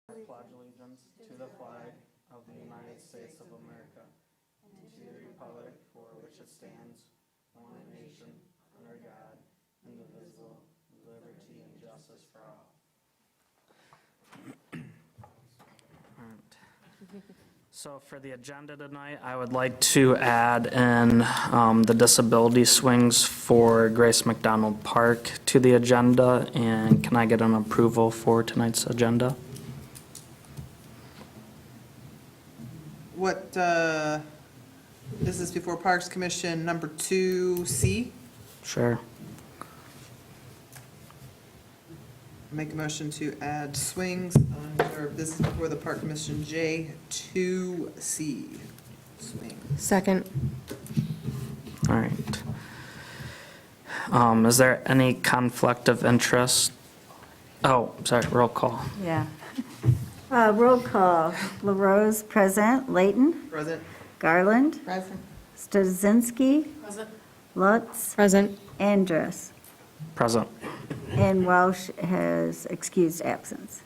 pledge allegiance to the flag of the United States of America and to the republic for which it stands, one nation, under God, indivisible, with liberty and justice for all. So for the agenda tonight, I would like to add in the disability swings for Grace McDonald Park to the agenda, and can I get an approval for tonight's agenda? What, this is before Parks Commission number 2C. Sure. Make a motion to add swings under, this is before the Park Commission J2C. Swing. Second. All right. Is there any conflict of interest? Oh, sorry, roll call. Yeah. Roll call. LaRose, present. Layton. Present? Garland. Present. Stozinski. Present. Lutz. Present. Andrus. Present. And Welsh has excused absence.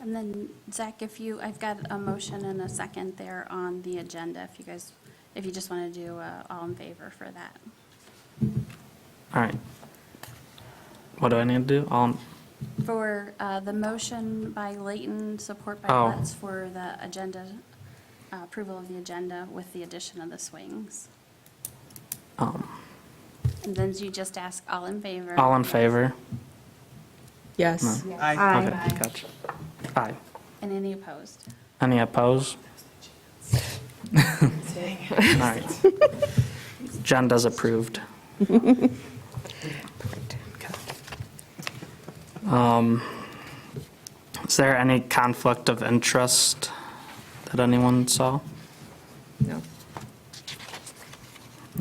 And then, Zach, I've got a motion and a second there on the agenda, if you just want to do all in favor for that. All right. What do I need to do? For the motion by Layton, support by Oh. Lutz for the agenda, approval of the agenda with the addition of the swings. And then you just ask all in favor. All in favor? Yes. Aye. Aye. Okay, gotcha. Aye. And any opposed? Any opposed? All right. Agenda's approved. Okay. Is there any conflict of interest that anyone saw? No.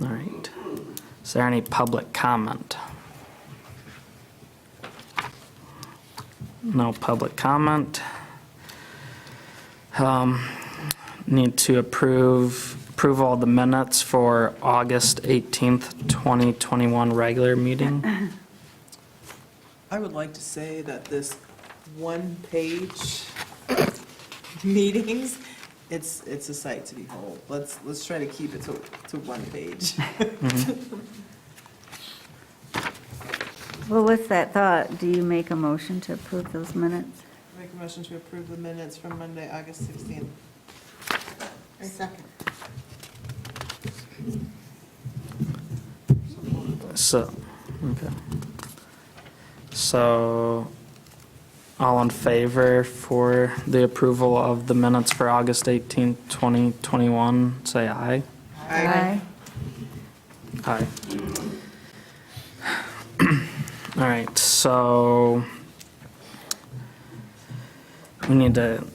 All right. Is there any public comment? No public comment. Need to approval of the minutes for August 18th, 2021 regular meeting. I would like to say that this one-page meetings, it's a sight to behold. Let's try to keep it to one page. Well, with that thought, do you make a motion to approve those minutes? Make a motion to approve the minutes from Monday, August 16th. Second. So, okay. So, all in favor for the approval of the minutes for August 18th, 2021, say aye. Aye. Aye. All right, so we need to,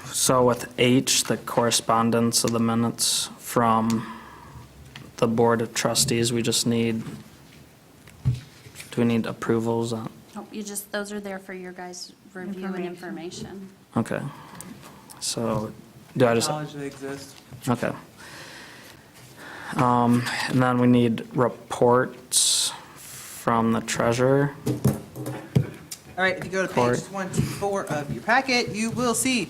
so with H, the correspondence of the minutes from the Board of Trustees, we just need, do we need approvals on? Oh, those are there for your guys' review and information. Okay, so do I just? Acknowledge they exist. Okay. And then we need reports from the treasurer. All right, if you go to Report. page 24 of your packet, you will see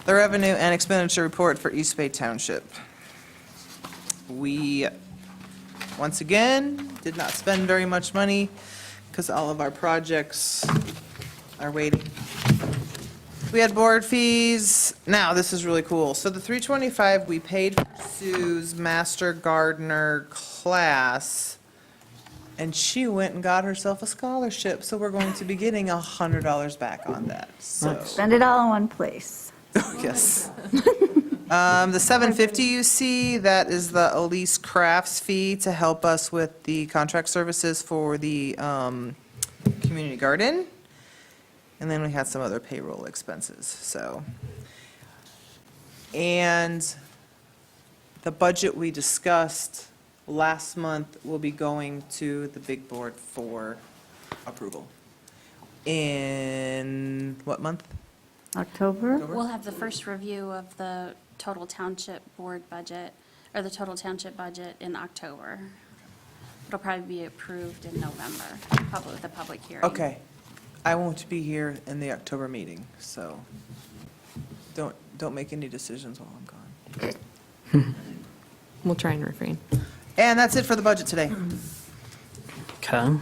the revenue and expenditure report for East Bay Township. We, once again, did not spend very much money because all of our projects are waiting. We had board fees. Now, this is really cool. So the $325 we paid for Sue's Master Gardener class, and she went and got herself a scholarship, so we're going to be getting $100 back on that, so. Nice. Spend it all in one place. Yes. The $750 you see, that is the Elise Crafts fee to help us with the contract services for the community garden. And then we had some other payroll expenses, so. And the budget we discussed last month will be going to the big board for approval. In what month? October? We'll have the first review of the total township board budget, or the total township budget in October. It'll probably be approved in November, the public hearing. Okay. I won't be here in the October meeting, so don't make any decisions while I'm gone. We'll try and refrain. And that's it for the budget today. Okay.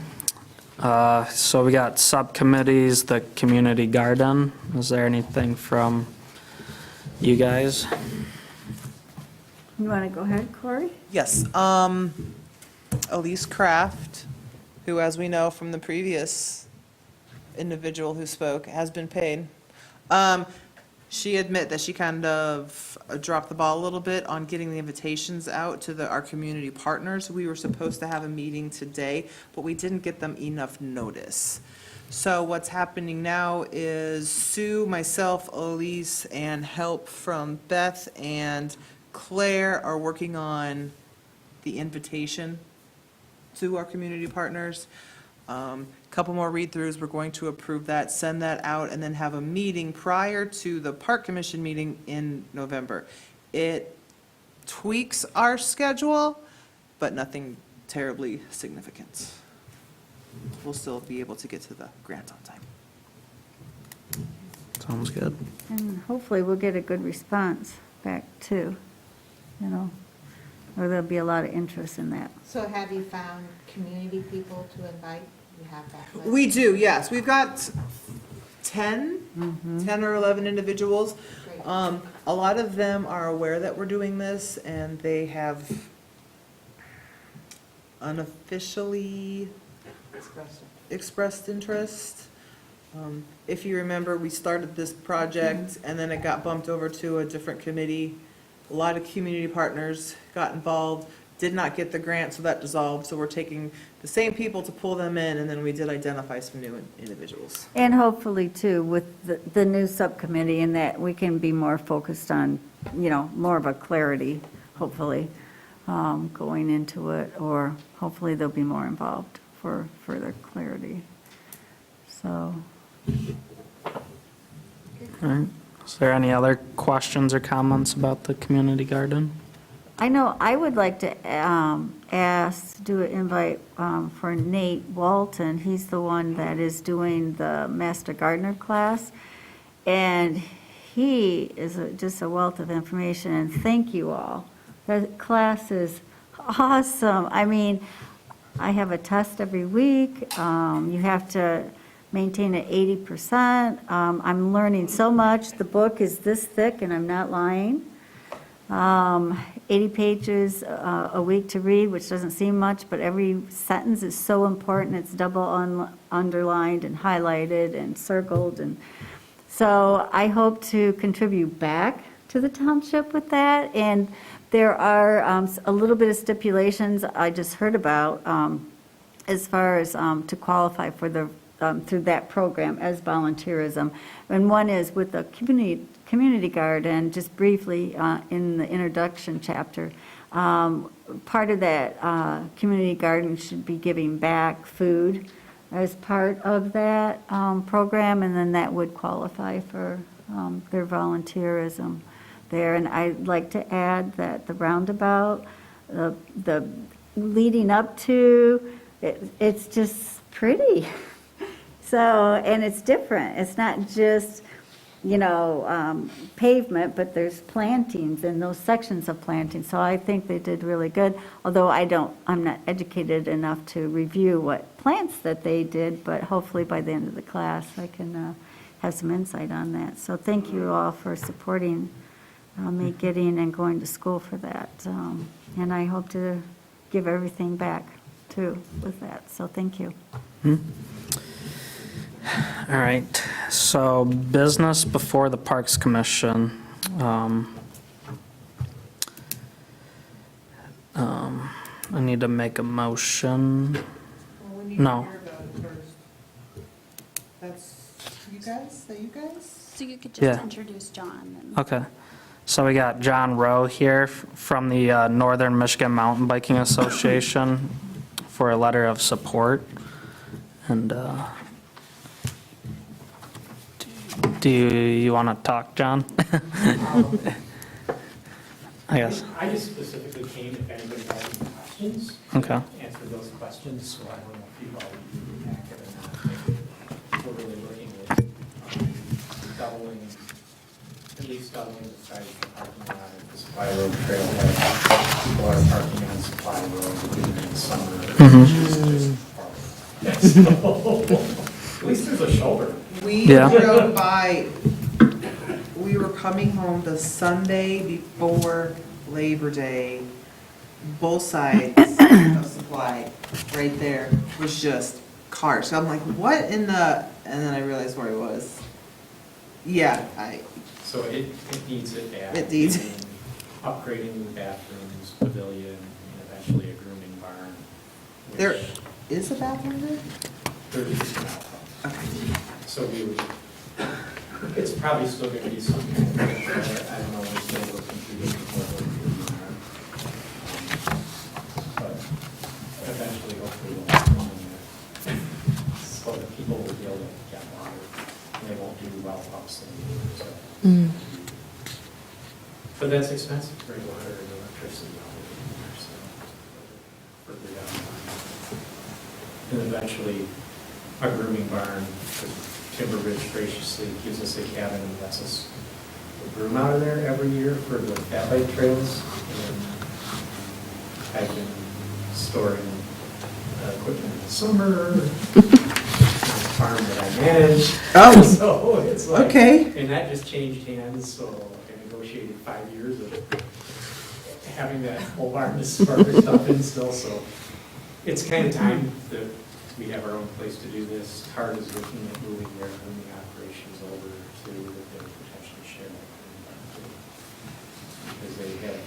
So we got subcommittees, the community garden. Is there anything from you guys? You want to go ahead, Corey? Yes, Elise Kraft, who, as we know from the previous individual who spoke, has been paid. She admit that she kind of dropped the ball a little bit on getting the invitations out to our community partners. We were supposed to have a meeting today, but we didn't get them enough notice. So what's happening now is Sue, myself, Elise, and help from Beth and Claire are working on the invitation to our community partners. Couple more read-throughs, we're going to approve that, send that out, and then have a meeting prior to the Park Commission meeting in November. It tweaks our schedule, but nothing terribly significant. We'll still be able to get to the grant on time. Sounds good. And hopefully we'll get a good response back too, or there'll be a lot of interest in that. So have you found community people to invite? You have that list? We do, yes. We've got 10 or 11 individuals. Great. A lot of them are aware that we're doing this, and they have unofficially expressed interest. If you remember, we started this project, and then it got bumped over to a different committee. A lot of community partners got involved, did not get the grant, so that dissolved. So we're taking the same people to pull them in, and then we did identify some new individuals. And hopefully too, with the new subcommittee, and that we can be more focused on, more of a clarity, hopefully, going into it, or hopefully they'll be more involved for further clarity. So, All right. Is there any other questions or comments about the community garden? I know I would like to do an invite for Nate Walton. He's the one that is doing the Master Gardener class. And he is just a wealth of information, and thank you all. The class is awesome. I mean, I have a test every week. You have to maintain at 80%. I'm learning so much. The book is this thick, and I'm not lying. 80 pages a week to read, which doesn't seem much, but every sentence is so important. It's double underlined and highlighted and circled. And so I hope to contribute back to the township with that. And there are a little bit of stipulations I just heard about as far as to qualify for the through that program as volunteerism. And one is with the community garden, just briefly in the introduction chapter. Part of that community garden should be giving back food as part of that program, and then that would qualify for their volunteerism there. And I'd like to add that the roundabout, the leading up to, it's just pretty. So, and it's different. It's not just, pavement, but there's plantings and those sections of plantings. So I think they did really good, although I'm not educated enough to review what plants that they did, but hopefully by the end of the class, I can have some insight on that. So thank you all for supporting me getting and going to school for that. And I hope to give everything back too with that. So thank you. All right, so business before the Parks Commission. I need to make a motion. Well, we need No. to hear about it first. That's you guys? So you could Yeah. just introduce John. And Okay, so we got John Rowe here from the Northern Michigan Mountain Biking Association for a letter of support. And do you want to talk, John? I guess. I just specifically came if anybody had any questions. Okay. Answer those questions, so I don't know if you've already reviewed the packet or not. We're really looking at doubling, at least doubling the size of the parking lot at the Supply Road trailhead. People are parking on Supply Road even in summer, which is just horrible. At least there's a shoulder. We Yeah. drove by, we were coming home the Sunday before Labor Day. Both sides of Supply, right there, was just cars. So I'm like, what in the, and then I realized where I was. Yeah, So it needs it bad. It needs- And upgrading the bathrooms, pavilion, and eventually a grooming barn. which there is a bathroom there? There is an outcome. Okay. So we would, it's probably still going to be something, I don't know, we're still working through this before we're grooming barn. But eventually, hopefully, we'll have one in there. So that people will be able to get water, and they won't do well ups and so. But that's expensive, to bring water and electricity out of there, so. Further down the line. And eventually, a grooming barn, Timber Ridge graciously gives us a cabin and lets us groom out of there every year for the fat bike trails. And I've been storing equipment in the summer, on the farm that I manage. Oh. So it's like. Okay. And that just changed hands, so I negotiated 5 years of having that whole barn to store their stuff in still, so it's kind of time that we have our own place to do this. TART is looking at moving their grooming operations over to that they would potentially share that grooming barn too. Because they have,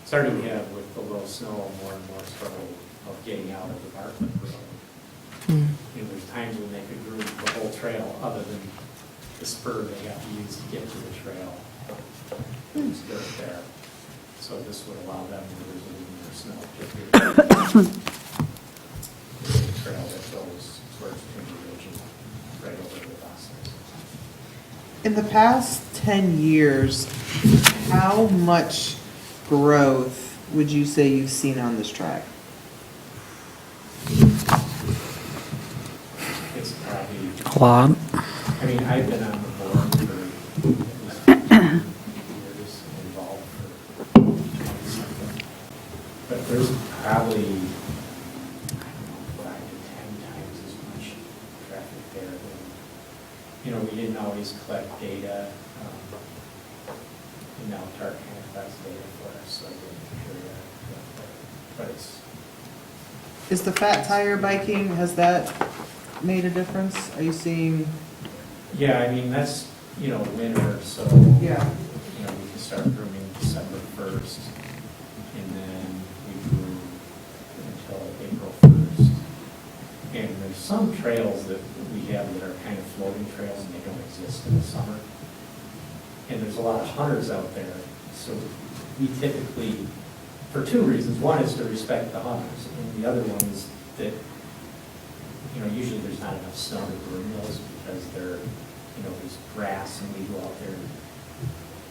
starting to have with the low snow, more and more struggle of getting out of the Bartlett Road. You know, there's times when they could groom the whole trail other than the spur they have to use to get to the trail. There's dirt there. So this would allow them to resume their snow. Trail that goes towards Timber Ridge and right over to the Boston. In the past 10 years, how much growth would you say you've seen on this track? It's probably, A lot. I mean, I've been on the board for at least 15 years and involved for 20 something. But there's probably 5 to 10 times as much traffic there than, you know, we didn't always collect data. And now TART kind of collects data for us, so I didn't hear that. But it's, Is the fat tire biking, has that made a difference? Are you seeing? yeah, I mean, that's, you know, winter, so. Yeah. You know, we can start grooming December 1st, and then we groom until April 1st. And there's some trails that we have that are kind of floating trails, and they don't exist in the summer. And there's a lot of hunters out there, so we typically, for 2 reasons. One is to respect the hunters, and the other one is that, you know, usually there's not enough snow to groom those because they're, you know, there's grass, and we go out there and,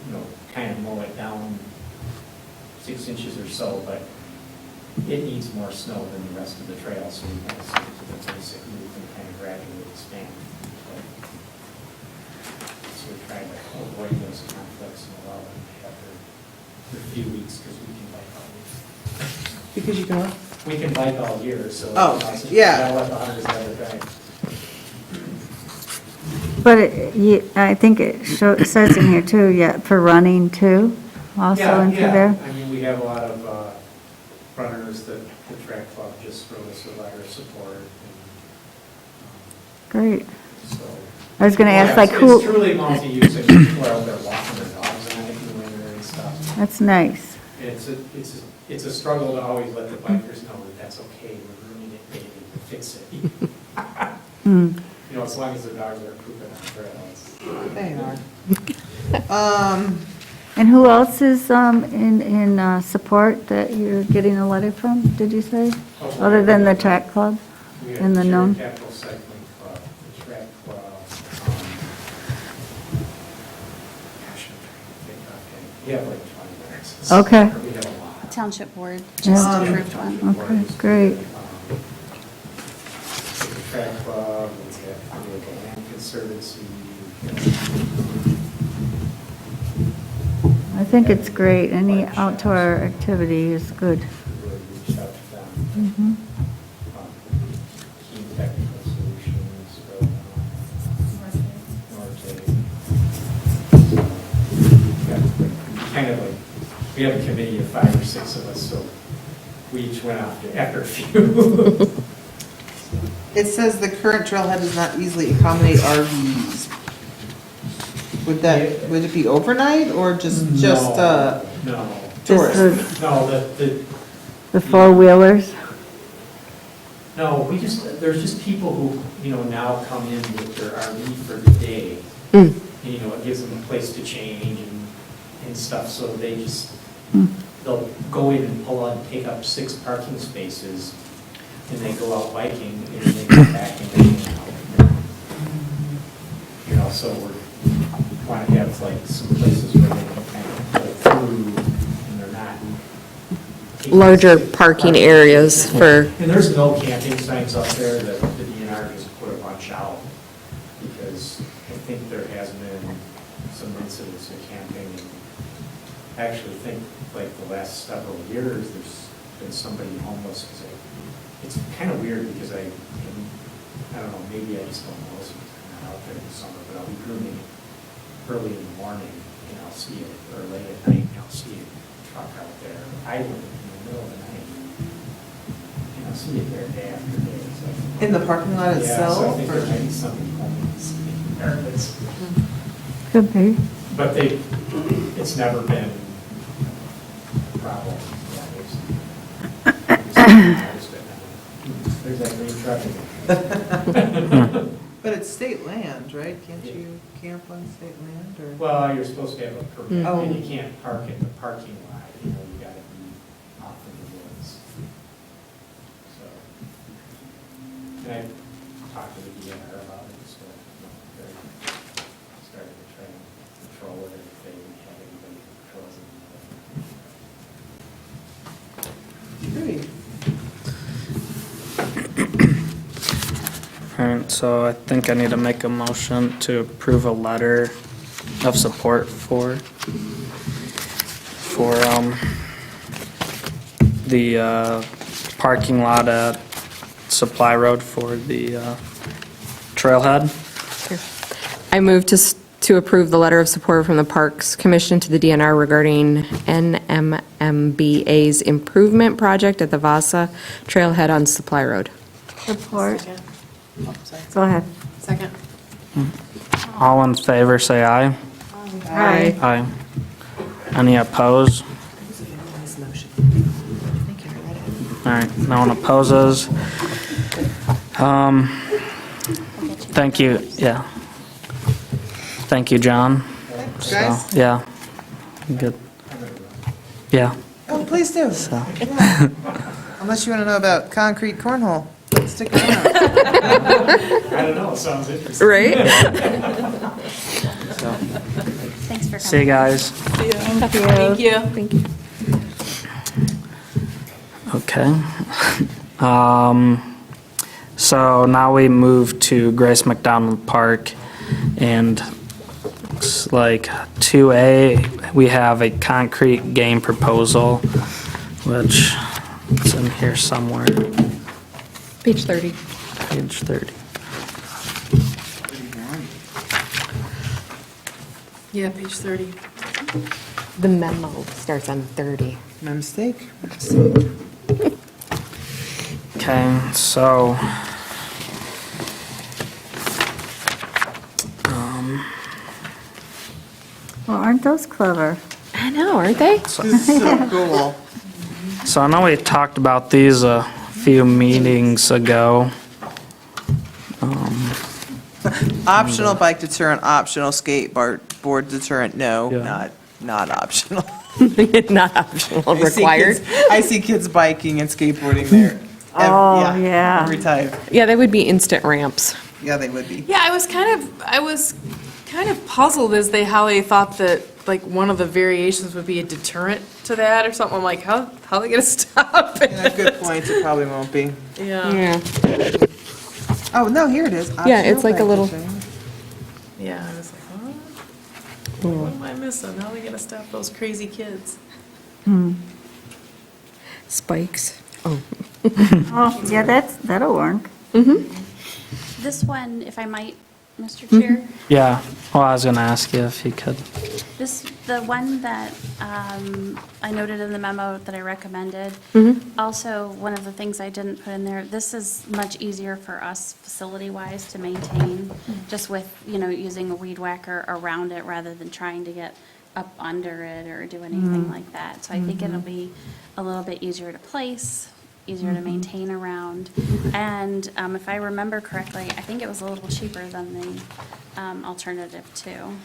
you know, kind of mow it down 6 inches or so, but it needs more snow than the rest of the trail, so we kind of stick to the basic route and kind of gradually expand. So we're trying to avoid those conflicts and allow them to have their few weeks, because we can bike all week. Because you can, We can bike all year, so. Oh, it's yeah. gotta let the hunters have their time. But I think it says in here too, yeah, for running too, also in through there? I mean, we have a lot of runners that the track club just throw us a letter of support. Great. So. I was gonna ask, Yeah, like, it's who, truly multi-use, and people are out there walking their dogs on it in the winter and stuff. that's nice. And it's a struggle to always let the bikers know that that's okay, we're grooming it daily, to fix it. Hmm. You know, as long as the dogs are pooping on the trail, it's. they are. And who else is in support that you're getting a letter from, did you say? Other than the track club? We have And the Cherry known? Capital Cycling Club, the track club. Gosh, I'm trying to think offhand. We have like 20 minutes. Okay. We have a lot. Township board Yeah. just approved one. Okay, great. Track Club, we have the Land Conservancy. I think it's great. Any outdoor activity is good. We really reached out to them. Key Technical Solutions, Norte. Kind of like, we have a committee of 5 or 6 of us, so we each went after a few. It says the current trailhead does not easily accommodate RVs. Would it be overnight or just, No. Just tourists? No, the four-wheelers. no, there's just people who, now come in with their RV for the day. Mm. And, it gives them a place to change and stuff, so they just, they'll go in and pull out and take up 6 parking spaces, and they go out biking, and then they come back and they hang out. So we want to have like some places where they can kind of pull through, and they're not. Larger parking areas for, And there's no camping signs up there that the DNR just put a bunch out, because I think there has been some incidents of camping. I actually think like the last several years, there's been somebody homeless, because it's kind of weird because I don't know, maybe I just don't notice it because I'm not out there in the summer, but I'll be grooming early in the morning and I'll see it, or late at night and I'll see a truck out there idling in the middle of the night. And I'll see it there day after day. So, In the parking lot yeah, itself? so I think or- there might be somebody homeless in there. Could be. But it's never been a problem. Yeah, there's that green truck again. But it's state land, right? Can't you camp on state land or? Well, you're supposed to have a permit, Oh. and you can't park in the parking lot, you gotta be off in the woods. So, and I talked to the DNR about it, so they're starting to try to control it if they have anybody who controls it. Great. all right, so I think I need to make a motion to approve a letter of support for the parking lot at Supply Road for the trailhead. I move to approve the letter of support from the Parks Commission to the DNR regarding NMMBA's improvement project at the Vasa Trailhead on Supply Road. Support. Go ahead. Second. All in favor, say aye. Aye. Aye. Any opposed? All right, no one opposes. Thank you, yeah. Thank you, John. So, Guys? yeah, good. Yeah, Oh, please do. so, Yeah. Unless you want to know about concrete cornhole, but stick around. I don't know, it sounds interesting. Right? So, Thanks for coming. see you guys. Thank you. Thank you. Okay. So now we move to Grace McDonald Park, and looks like 2A, we have a concrete game proposal, which is in here somewhere, Page 30. page 30. Yeah, page 30. The memo starts on 30. my mistake. Okay, so, Well, aren't those clever? I know, aren't they? This is so cool. so I know we talked about these a few meetings ago. Optional bike deterrent, optional skateboard board deterrent, no, Yeah. not optional. Not optional, I see required. kids- I see kids biking and skateboarding there. Oh, yeah. Every time. Yeah, they would be instant ramps. Yeah, they would be. Yeah, I was kind of puzzled as how they thought that, like, one of the variations would be a deterrent to that or something. I'm like, how are they gonna stop Yeah, it? good point, it probably won't be. Yeah. Yeah. Oh, no, here it is. Yeah, it's like a little- Packaging. Yeah, I was like, huh? What am I missing? How are we gonna stop those crazy kids? Spikes. Oh. Oh, yeah, that'll work. This one, if I might, Mr. Chair, Yeah, well, I was gonna ask you if you could. the one that I noted in the memo that I recommended, also, one of the things I didn't put in there, this is much easier for us facility-wise to maintain, just with, using a weed whacker around it rather than trying to get up under it or do anything like that. So I think it'll be a little bit easier to place, easier to maintain around. And if I remember correctly, I think it was a little cheaper than the alternative too.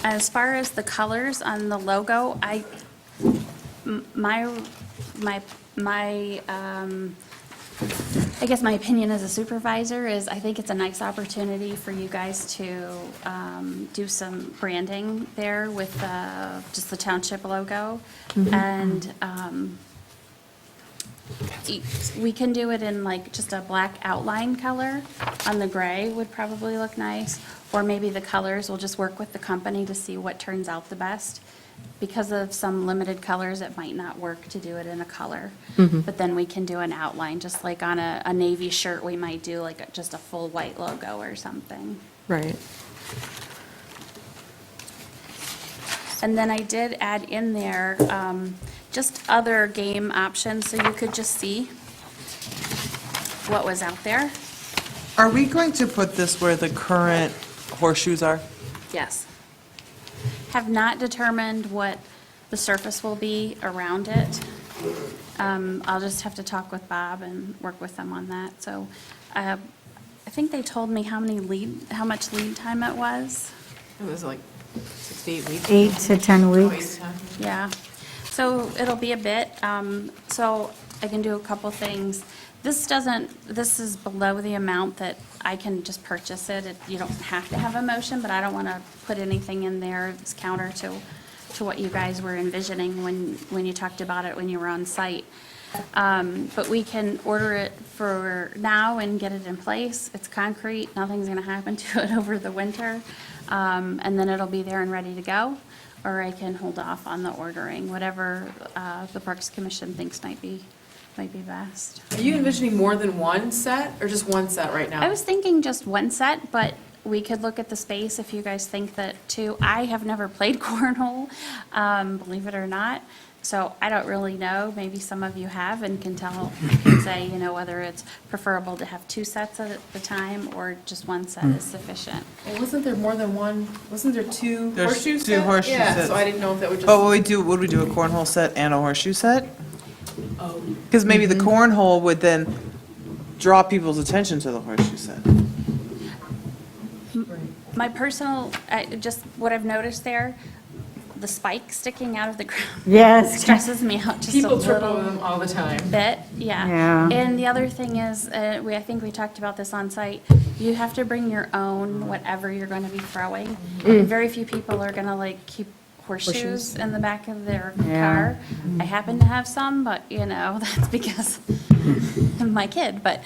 As far as the colors on the logo, I guess my opinion as a supervisor is I think it's a nice opportunity for you guys to do some branding there with just the township logo. And we can do it in like just a black outline color on the gray would probably look nice. Or maybe the colors, we'll just work with the company to see what turns out the best. Because of some limited colors, it might not work to do it in a color. But then we can do an outline, just like on a navy shirt, we might do like just a full white logo or something. Right. And then I did add in there just other game options, so you could just see what was out there. Are we going to put this where the current horseshoes are? Yes. Have not determined what the surface will be around it. I'll just have to talk with Bob and work with them on that. So I think they told me how much lead time it was. It was like 6 to 8 weeks. 8 to 10 Oh, weeks. 8 to 10. Yeah, so it'll be a bit, so I can do a couple things. This is below the amount that I can just purchase it. You don't have to have a motion, but I don't want to put anything in there that's counter to what you guys were envisioning when you talked about it when you were on site. But we can order it for now and get it in place. It's concrete, nothing's going to happen to it over the winter. And then it'll be there and ready to go. Or I can hold off on the ordering, whatever the Parks Commission thinks might be best. Are you envisioning more than one set or just one set right now? I was thinking just one set, but we could look at the space if you guys think that too. I have never played cornhole, believe it or not, so I don't really know. Maybe some of you have and can say, whether it's preferable to have 2 sets at the time or just one set is sufficient. Well, wasn't there more than one? Wasn't there 2 There's horseshoe 2 sets? horseshoe Yeah, sets. so I didn't know if that would just. But would we do a cornhole set and a horseshoe set? Oh. Because maybe the cornhole would then draw people's attention to the horseshoe set. My personal, just what I've noticed there, the spike sticking out of the ground Yes. stresses me out just a People trip over little them all the time. bit, yeah. Yeah. And the other thing is, I think we talked about this on site, you have to bring your own, whatever you're going to be throwing. Very few people are going to keep horseshoes in the back of their Yeah. car. I happen to have some, but, that's because of my kid, but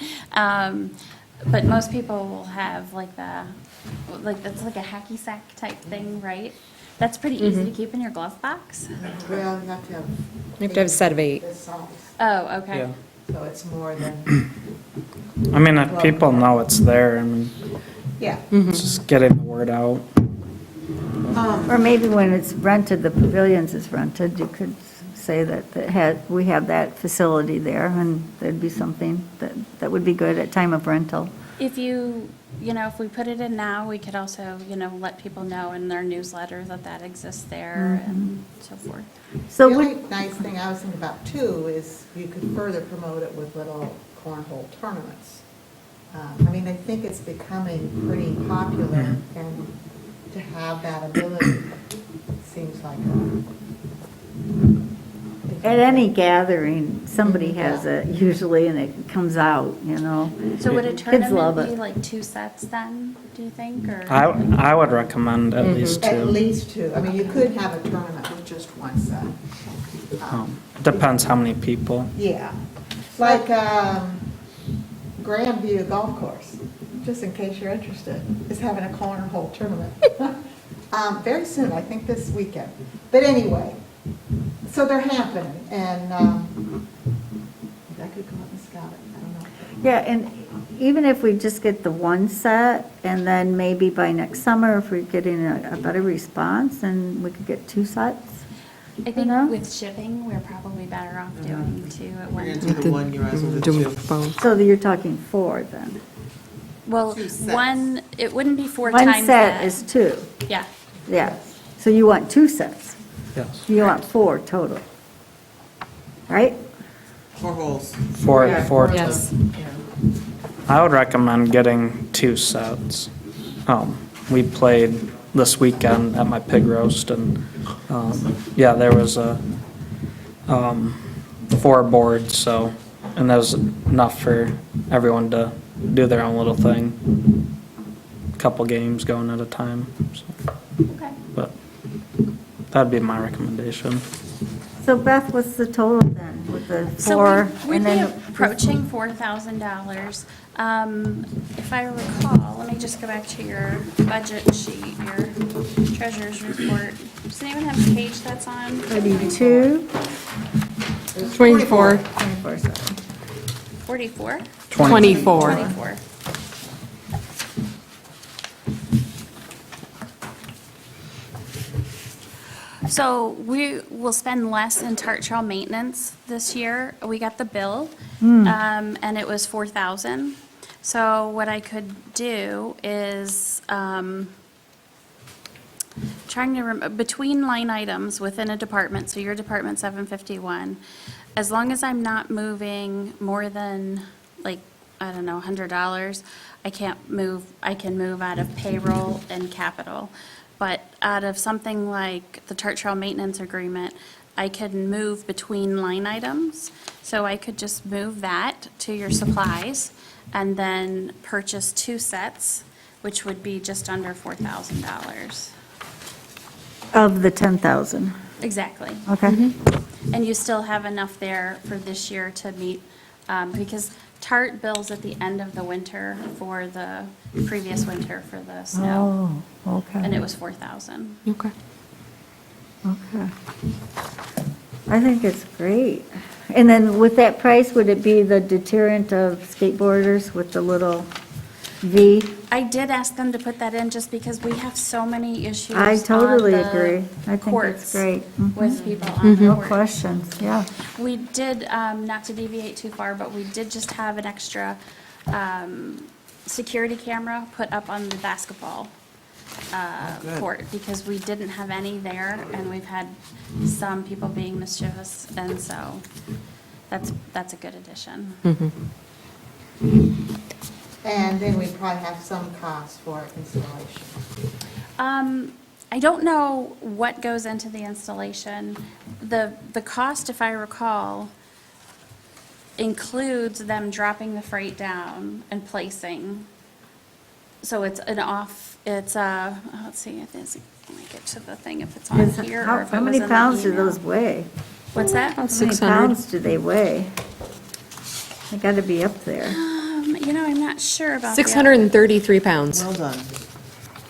most people will have that's like a hacky sack type thing, right? That's pretty easy to keep in your glove box. Well, you have to have. You have to have a set of 8. This size, Oh, okay. Yeah. so it's more than, I mean, if people know it's there, I mean, yeah. it's just getting the word out. Or maybe when it's rented, the pavilions is rented, you could say that we have that facility there, and there'd be something that would be good at time of rental. If if we put it in now, we could also, let people know in their newsletter that exists there and so forth. So The would, only nice thing I was thinking about too is you could further promote it with little cornhole tournaments. I mean, I think it's becoming pretty popular, and to have that ability seems like at any gathering, somebody has it usually, and it comes out, So would a Kids love tournament be it. like 2 sets then, do you think, or? I would recommend at least At 2. least 2. I mean, you could have a tournament with just one set. Depends how many people. Yeah, like, Grandview Golf Course, just in case you're interested, is having a cornhole tournament. Very soon, I think this weekend. But anyway, so they're happening, and I could go up and scout it, I don't know. Yeah, and even if we just get the one set, and then maybe by next summer, if we're getting a better response, then we could get 2 sets. I think know? with shipping, we're probably better off doing 2 at We're one gonna time. do the one, you might as well do Doing 2. both. So you're talking 4 then? Well, 2 sets. one, it wouldn't be 4 One times set that. is 2, Yeah. yeah. So you want 2 sets? Yes. You want 4 total, right? 4 holes. Four. Yes. I would recommend getting 2 sets. We played this weekend at my pig roast, and, yeah, there was 4 boards, so, and that was enough for everyone to do their own little thing. Couple games going at a time, so, Okay. but that'd be my recommendation. So Beth, what's the total then with the 4? So we'd and be then approaching $4,000. If I recall, let me just go back to your budget sheet, your treasurer's report. Does anyone have a page that's on? 32? 24. 24, sorry. 44? 24. 24. So we will spend less in Tart Trail maintenance this year. We got the bill, and it was 4,000. So what I could do is, trying to, between line items within a department, so your department 751, as long as I'm not moving more than, like, I don't know, $100, I can move out of payroll and capital. But out of something like the Tart Trail maintenance agreement, I can move between line items. So I could just move that to your supplies and then purchase 2 sets, which would be just under $4,000. Of the 10,000, Exactly. okay. And you still have enough there for this year to meet, because Tart bills at the end of the winter for the previous winter for the snow. Oh, okay. And it was 4,000. Okay. Okay. I think it's great. And then with that price, would it be the deterrent of skateboarders with the little V? I did ask them to put that in just because we have so many issues I totally on the agree. I think it's courts great. Mhm. with people on the No court. questions, yeah. We did, not to deviate too far, but we did just have an extra security camera put up on the basketball good. court because we didn't have any there, and we've had some people being mischievous, and so that's a good addition. And then we probably have some cost for installation. I don't know what goes into the installation. The cost, if I recall, includes them dropping the freight down and placing. So it's let's see, if it's, let me get to the thing, if it's on Is- here or How if it how was many in the pounds do email. those weigh? What's that? How many 600. pounds do they weigh? They gotta be up there. I'm not sure about that. 633 pounds. Well done.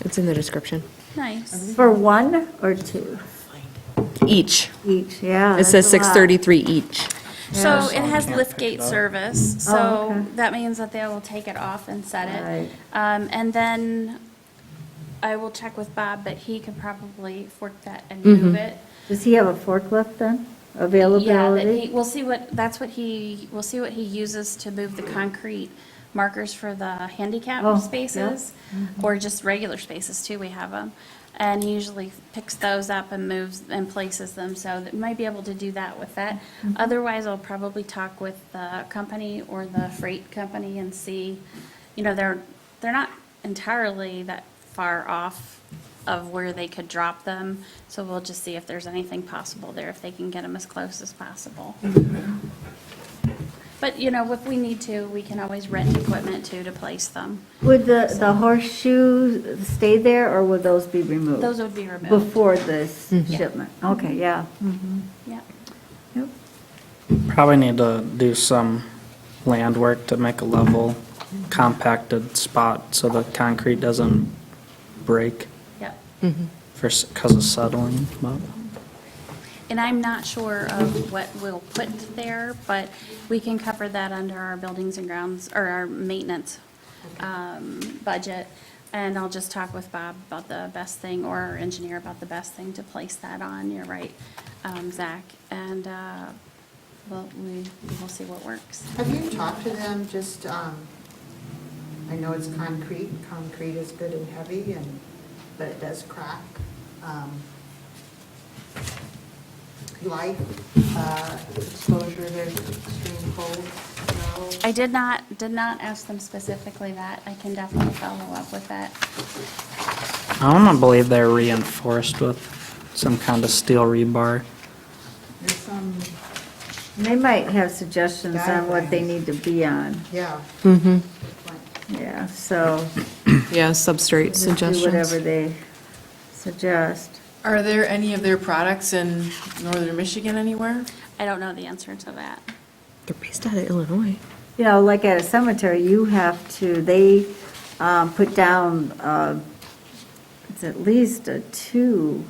It's in the description. Nice. For 1 or 2? Each. Each, yeah. It says that's a lot. 633 each. So Yeah. it has Can't lift pick it gate up. service, Oh, so okay. that means that they will take it off and set it. Right. And then I will check with Bob, but he could probably fork that and move it. Does he have a forklift then? Yeah, that Availability? we'll see what he uses to move the concrete markers for the handicap Oh, yeah. spaces, or just regular spaces too, we have them. And he usually picks those up and moves and places them, so that might be able to do that with that. Otherwise, I'll probably talk with the company or the freight company and see, they're not entirely that far off of where they could drop them, so we'll just see if there's anything possible there, if they can get them as close as possible. But, if we need to, we can always rent equipment too to place them. Would the horseshoes stay there, or would those be removed? Those would be removed. Before this shipment? Okay, yeah. Yeah. Yep. Probably need to do some land work to make a level compacted spot so the concrete doesn't break Yep. because of settling. But And I'm not sure of what we'll put there, but we can cover that under our buildings and grounds, or our maintenance budget. And I'll just talk with Bob about the best thing, or our engineer about the best thing to place that on. You're right, Zach. And, well, we will see what works. Have you talked to them, just, I know it's concrete is good and heavy, but it does crack. Life, exposure to extreme cold, snow. I did not ask them specifically that. I can definitely follow up with that. I want to believe they're reinforced with some kind of steel rebar. There's some, They might have suggestions on what they need to be on. yeah. Yeah, so Yeah, substrate just do whatever suggestions. they suggest. Are there any of their products in northern Michigan anywhere? I don't know the answer to that. They're based out of Illinois. You know, like at a cemetery, you have to, they put down, it's at least a 2-inch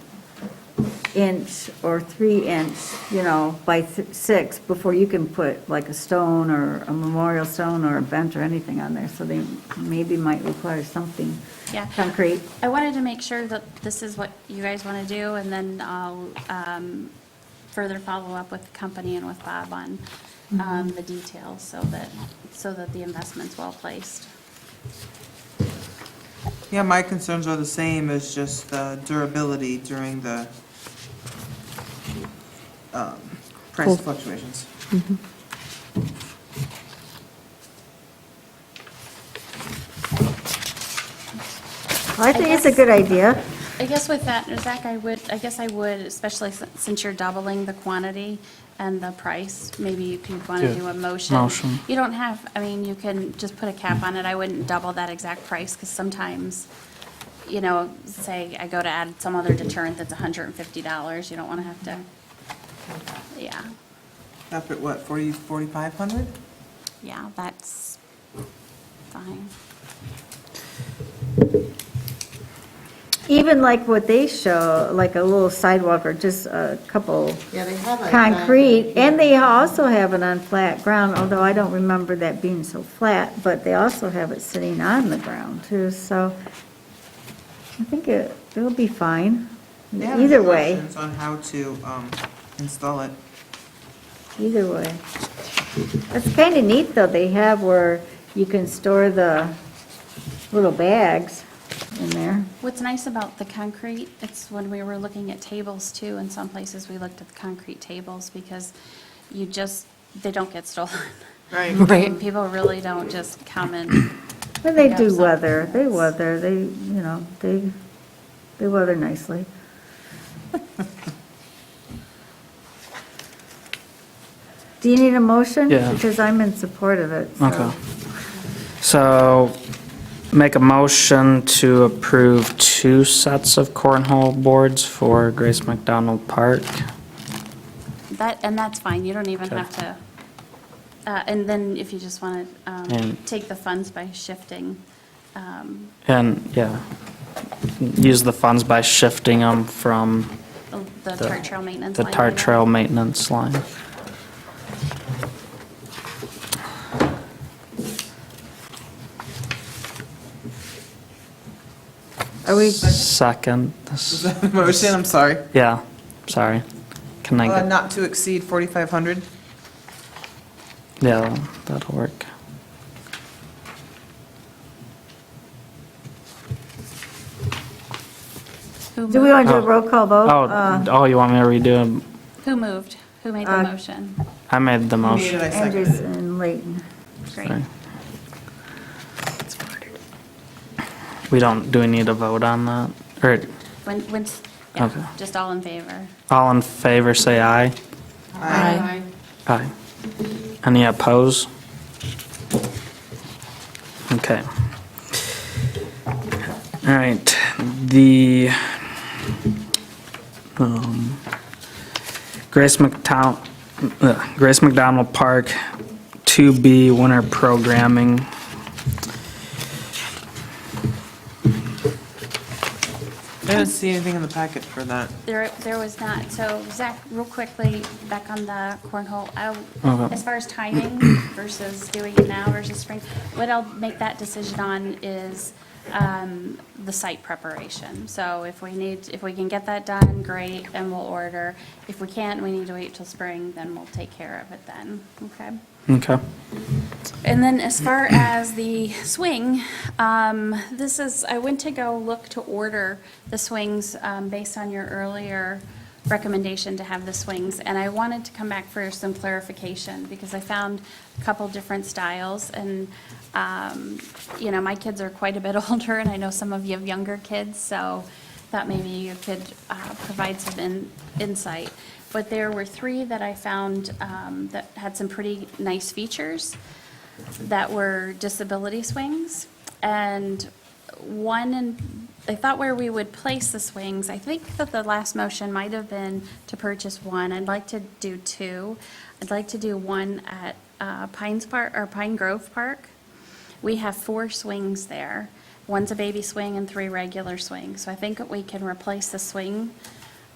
or 3-inch, you know, by 6 before you can put like a stone or a memorial stone or a bench or anything on there. So they maybe might require something Yeah. concrete. I wanted to make sure that this is what you guys want to do, and then I'll further follow up with the company and with Bob on the details so that the investment's well placed. Yeah, my concerns are the same as just the durability during the price fluctuations. I think it's a good idea. I guess with that, Zach, I guess I would, especially since you're doubling the quantity and the price, maybe you could want to Yeah. do a motion. Motion. You don't have, I mean, you can just put a cap on it. I wouldn't double that exact price, because sometimes, you know, say I go to add some other deterrent that's $150, you don't want to have to, yeah, Up at what, 4,500? yeah, that's fine. Even like what they show, like a little sidewalk or just a couple Yeah, they have a. concrete, and they also have it on flat ground, although I don't remember that being so flat, but they also have it sitting on the ground too, so I think it'll be fine, They have either way, instructions on how to install it. either way. It's kind of neat, though, they have where you can store the little bags in there. What's nice about the concrete, it's when we were looking at tables too, in some places we looked at the concrete tables because they don't get stolen. Right. Right. People really don't just come and, And they Yeah, do some weather, they plants. weather, they weather nicely. Do you need a motion? Yeah. Because I'm in support of it, so. Okay. So make a motion to approve 2 sets of cornhole boards for Grace McDonald Park. that's fine, you don't even Okay. have to, and then if you just want to And- take the funds by shifting, And, yeah, use the funds by shifting them from the Tart Trail maintenance the line Tart item. Trail maintenance line. Are we, Second, Is that a motion? I'm sorry. yeah, sorry. Can I get, Not to exceed 4,500? yeah, that'll work. do we want to do a roll call vote? Oh, you want me to redo it? Who moved? Who made the motion? I made the Who made motion. it? I seconded Andrews it. and Layton. Great. Sorry. Do we need a vote on that? Or, Yeah, Okay. just all in favor. all in favor, say aye. Aye. Aye. Any opposed? Okay. All right, the Grace McDonald Park 2B winter programming didn't see anything in the packet for that. There was not. So Zach, real quickly, back on the cornhole, Okay. as far as timing versus doing it now versus spring, what I'll make that decision on is the site preparation. So if we can get that done, great, and we'll order. If we can't, we need to wait till spring, then we'll take care of it then, okay? Okay. And then as far as the swing, I went to go look to order the swings based on your earlier recommendation to have the swings, and I wanted to come back for some clarification, because I found a couple different styles, and, my kids are quite a bit older, and I know some of you have younger kids, so thought maybe you could provide some insight. But there were 3 that I found that had some pretty nice features that were disability swings. And I thought where we would place the swings, I think that the last motion might have been to purchase 1. I'd like to do 2. I'd like to do 1 at Pine Grove Park. We have 4 swings there. One's a baby swing and 3 regular swings. So I think that we can replace the swing,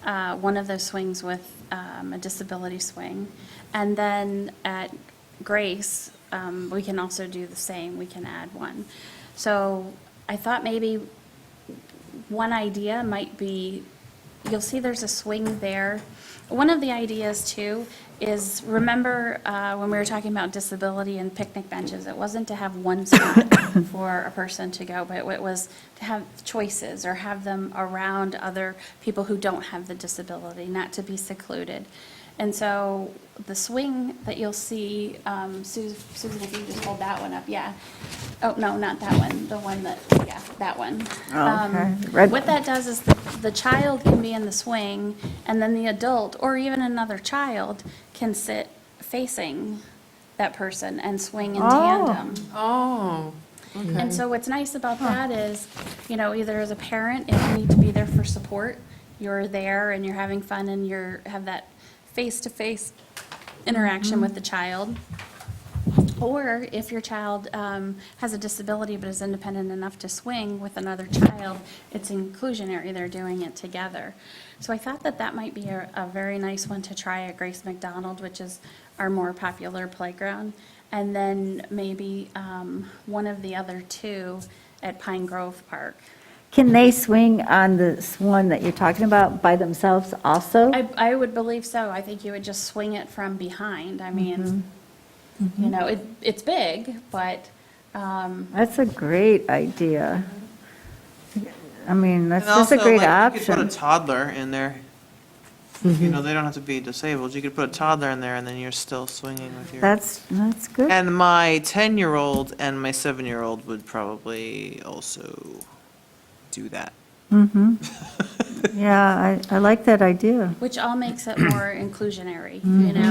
one of those swings with a disability swing. And then at Grace, we can also do the same. We can add 1. So I thought maybe one idea might be, you'll see there's a swing there. One of the ideas too is, remember when we were talking about disability and picnic benches, it wasn't to have one spot for a person to go, but it was to have choices or have them around other people who don't have the disability, not to be secluded. And so the swing that you'll see, Susan, if you just hold that one up, yeah. Oh, no, not that one, the one that, yeah, that one. Okay. Red- What that does is the child can be in the swing, and then the adult, or even another child, can sit facing that person and swing in tandem. Oh, okay. And so what's nice about that is, either as a parent, if you need to be there for support, you're there and you're having fun and have that face-to-face interaction with the child. Or if your child has a disability but is independent enough to swing with another child, it's inclusionary, they're doing it together. So I thought that might be a very nice one to try at Grace McDonald, which is our more popular playground. And then maybe one of the other 2 at Pine Grove Park. Can they swing on this one that you're talking about by themselves also? I would believe so. I think you would just swing it from behind. I mean, it's big, but, That's a great idea. I mean, that's And just a also, great like, you could put a option. toddler in there. They don't have to be disabled. You could put a toddler in there and then you're still swinging with your. That's good. And my 10-year-old and my 7-year-old would probably also do that. Yeah, I like that idea. which all makes it more inclusionary,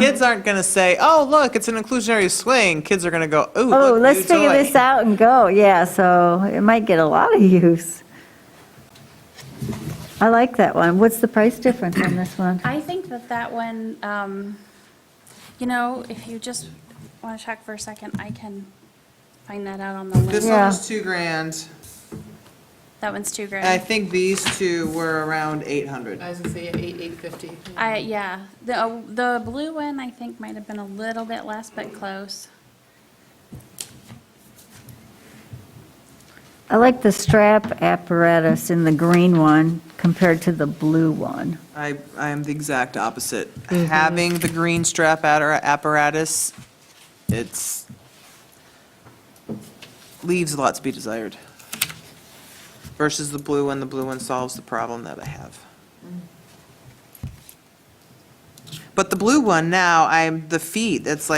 Kids aren't going to say, oh, look, it's an inclusionary swing. Kids are going to go, ooh, Oh, look, let's new figure toy. this out and go. Yeah, so it might get a lot of use. I like that one. What's the price difference on this one? I think that one, if you just want to check for a second, I can find that out on the This list. Yeah. one was $2,000. That one's And I $2,000. think these 2 were around 800. I was gonna say 850. Yeah, the blue one, I think, might have been a little bit less, but close. I like the strap apparatus in the green one compared to the blue one. I am the exact opposite. Having the green strap apparatus, leaves a lot to be desired. Versus the blue one solves the problem that I have. But the blue one now, the feet, it's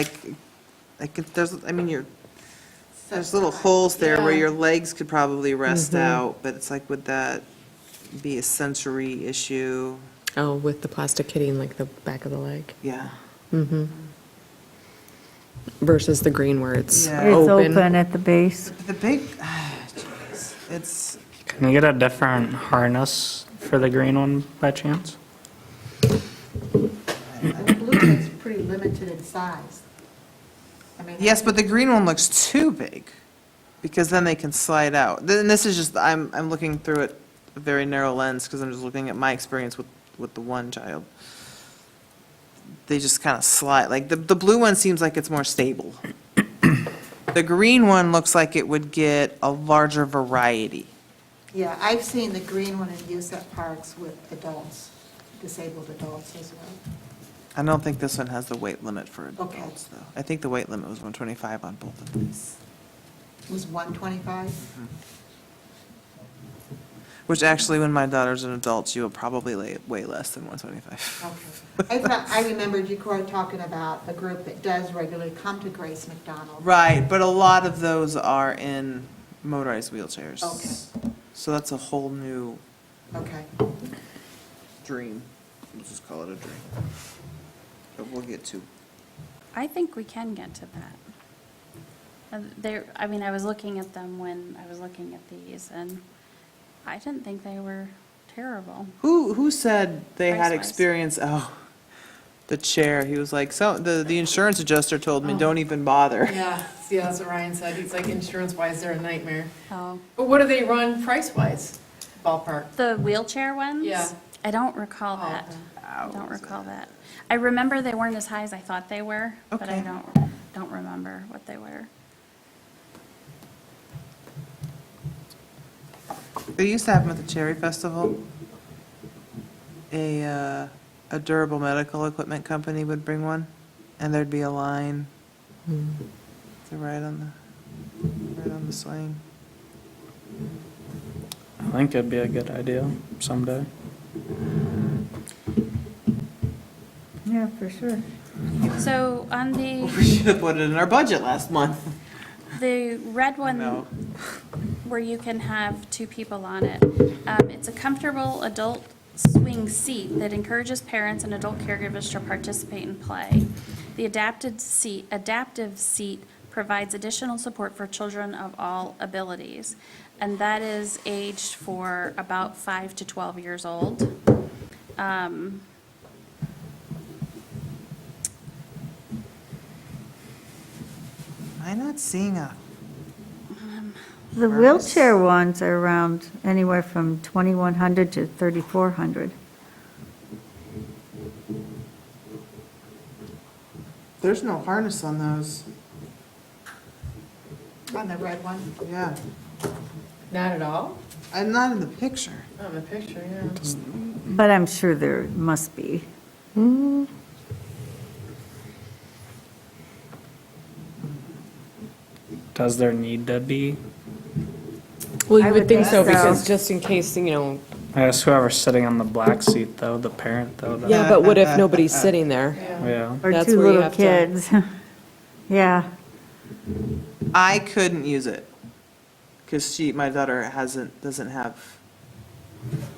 there's little holes there where your legs could probably rest out, but it's like, would that be a sensory issue? Oh, with the plastic hitting like the back of the leg Yeah. versus the green where it's Yeah. It's open. open at the base. The big, jeez, it's, Can you get a different harness for the green one by chance? The blue one's pretty limited in size. I mean, yes, but the green one looks too big, because then they can slide out. Then this is just, I'm looking through it a very narrow lens, because I'm just looking at my experience with the one child. They just kind of slide, like, the blue one seems like it's more stable. The green one looks like it would get a larger variety. Yeah, I've seen the green one in use at parks with adults, disabled adults as well. I don't think this one has the weight limit for Okay. adults, though. I think the weight limit was 125 on both of these. It was 125? Which actually, when my daughter's an adult, she will probably weigh less than 125. Okay. I remembered you, Corey, talking about a group that does regularly come to Grace McDonald. Right, but a lot of those are in motorized wheelchairs. Okay. So that's a whole new Okay. dream. Let's just call it a dream. But we'll get to. I think we can get to that. I mean, I was looking at them when I was looking at these, and I didn't think they were terrible. Who said they had Price-wise. experience? Oh, the chair. He was like, so the insurance adjuster told me, don't even bother. Yeah, that's what Ryan said. He's like, insurance-wise, they're a nightmare. Oh, But what do they run price-wise, ballpark? the wheelchair ones? Yeah. I don't recall Oh, that. okay. I don't recall that. I remember they weren't as high as I thought they were, but I Okay. don't remember what they were. They used to have them at the Cherry Festival. A durable medical equipment company would bring one, and there'd be a line to ride on the swing. I think it'd be a good idea someday. Yeah, for sure. So on We the should have put it in our budget last month. red one, No. where you can have two people on it, it's a comfortable adult swing seat that encourages parents and adult caregivers to participate and play. The adaptive seat provides additional support for children of all abilities, and that is aged for about 5 to 12 years old. Am I not seeing a, The wheelchair ones are around anywhere from 2,100 to 3,400. there's no harness on those. On the red one? Yeah, Not at all? I'm not in the picture. On the picture, yeah. But I'm sure there must be. Does there need to be? Well, I you would would think think so, so. because just in case, I guess whoever's sitting on the black seat though, the parent though. that- yeah, but what if nobody's sitting there? Yeah. Or That's two where you little have to- kids. Yeah. I couldn't use it, because my daughter doesn't have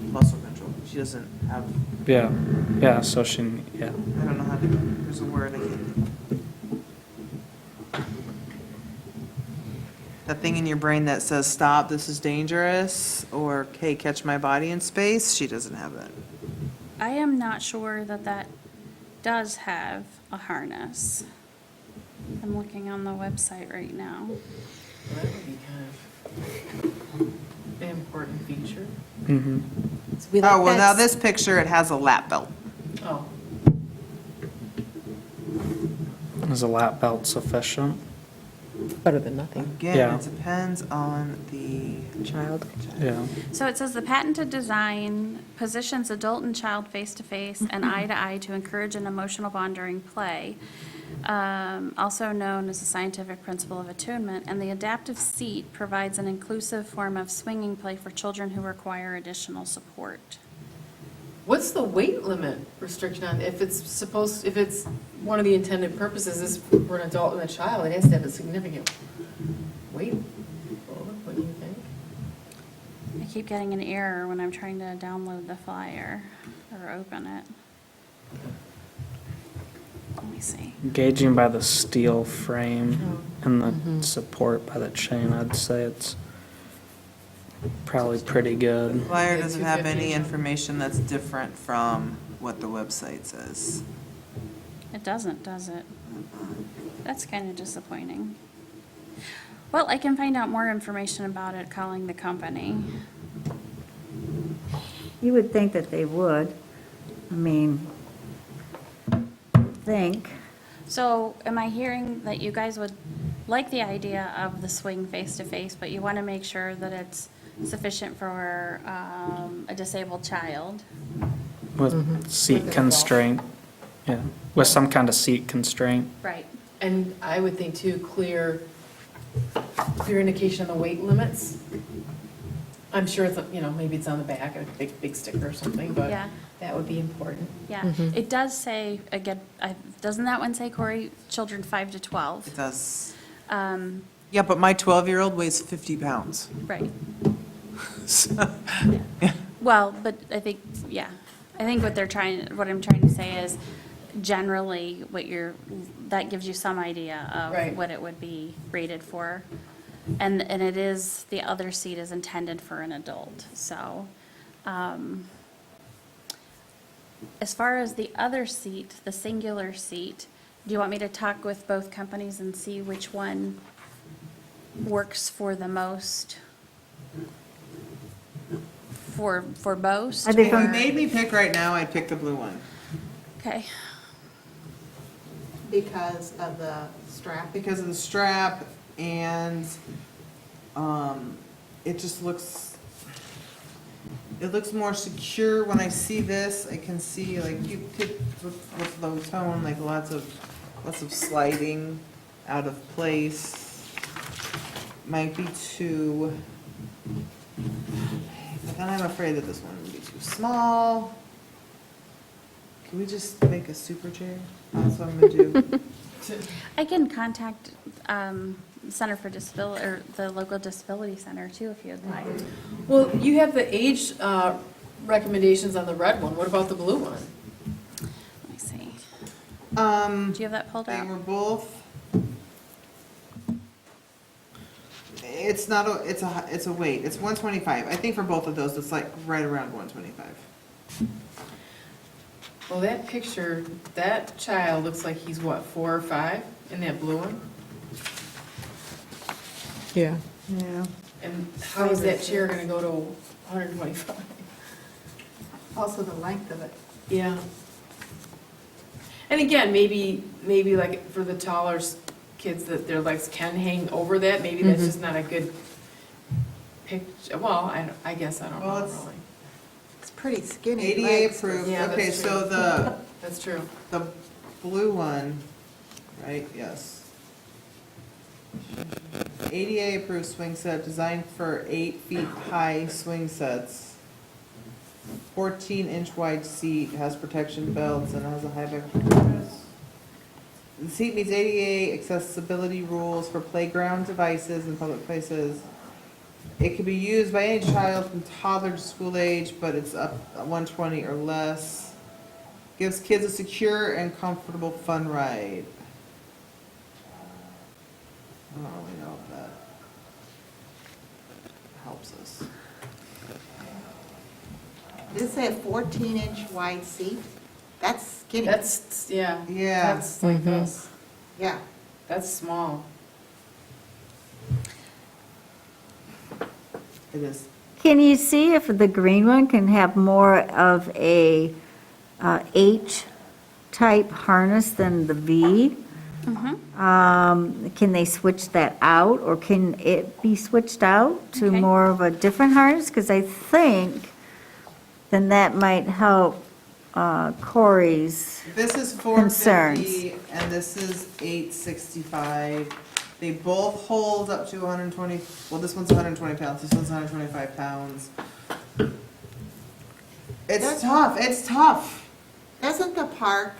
muscle control. She doesn't have, Yeah, yeah, so she, yeah. I don't know how to, there's a word I can't. That thing in your brain that says, stop, this is dangerous, or, hey, catch my body in space, she doesn't have that. I am not sure that does have a harness. I'm looking on the website right now. That would be kind of an important feature. Mm-hmm. Oh, well, now this picture, it has a lap belt. Oh. Is a lap belt sufficient? Better than nothing. Again, Yeah. it depends on the Child. Yeah. So it says the patented design positions adult and child face-to-face and eye-to-eye to encourage an emotional bond during play, also known as the scientific principle of attunement, and the adaptive seat provides an inclusive form of swinging play for children who require additional support. What's the weight limit restriction on, if it's one of the intended purposes is for an adult and a child, it has to have a significant weight. What do you think? I keep getting an error when I'm trying to download the flyer or open it. Let me see. Gauging by the steel frame and the Mm-hmm. support by the chain, I'd say it's probably pretty good. flyer Yeah, doesn't have 250. any information that's different from what the website says. It doesn't, does it? That's kind of disappointing. Well, I can find out more information about it calling the company. You would think that they would. I mean, think. So am I hearing that you guys would like the idea of the swing face-to-face, but you want to make sure that it's sufficient for a disabled child? With seat constraint, yeah, with some kind of seat constraint. Right. And I would think too, clear indication of the weight limits. I'm sure it's, maybe it's on the back, a big sticker or something, but Yeah. that would be important. Yeah, it does say, again, doesn't that one say, Corey, children 5 to 12? It does. Um, Yeah, but my 12-year-old weighs 50 pounds. Right. So- Well, but I think, yeah, I think what I'm trying to say is generally that gives you some idea Right. of what it would be rated for. And it is, the other seat is intended for an adult, so. As far as the other seat, the singular seat, do you want me to talk with both companies and see which one works for the most? For most? I think If you from- made me pick right now, I'd pick the blue one. Okay, Because of the strap. Because of the strap and, it just it looks more secure. When I see this, I can see like kids with low tone, like lots of sliding out of place. Might be too, but then I'm afraid that this one would be too small. Can we just make a super chair? That's what I'm gonna do. I can contact Center for Disability, or the local disability center too, if you'd like. Well, you have the age recommendations on the red one. What about the blue one? Let me see. Do you have that pulled They up? were both. It's not a, it's a weight. It's 125. I think for both of those, it's like right around 125. Well, that picture, that child looks like he's what, 4 or 5 in that blue one? Yeah. Yeah. And how is that chair gonna go to 125? Also the length of it. Yeah. And again, maybe like for the taller kids that their legs can hang over that, maybe that's just not a good picture. Well, I guess I don't Well, know it's- really. It's pretty skinny ADA legs. approved. Yeah, Okay, that's so true. That's true. the blue one, right? Yes. ADA approved swing set designed for 8 feet high swing sets. 14-inch wide seat, has protection belts, and has a high back. The seat meets ADA accessibility rules for playground devices in public places. It can be used by any child from toddler to school age, but it's up 120 or less. Gives kids a secure and comfortable fun ride. I don't really know if that helps us. Did it say a 14-inch wide seat? That's skinny. That's, yeah. Yeah. That's like this. Yeah. That's small. It is. Can you see if the green one can have more of a H-type harness than the V? Can they switch that out, or can it be switched out to Okay. more of a different harness? Because I think then that might help Corey's. This is Concerns. 450 and this is 865. They both hold up to 120, well, this one's 120 pounds, this one's 125 pounds. It's tough, it's tough. Doesn't the park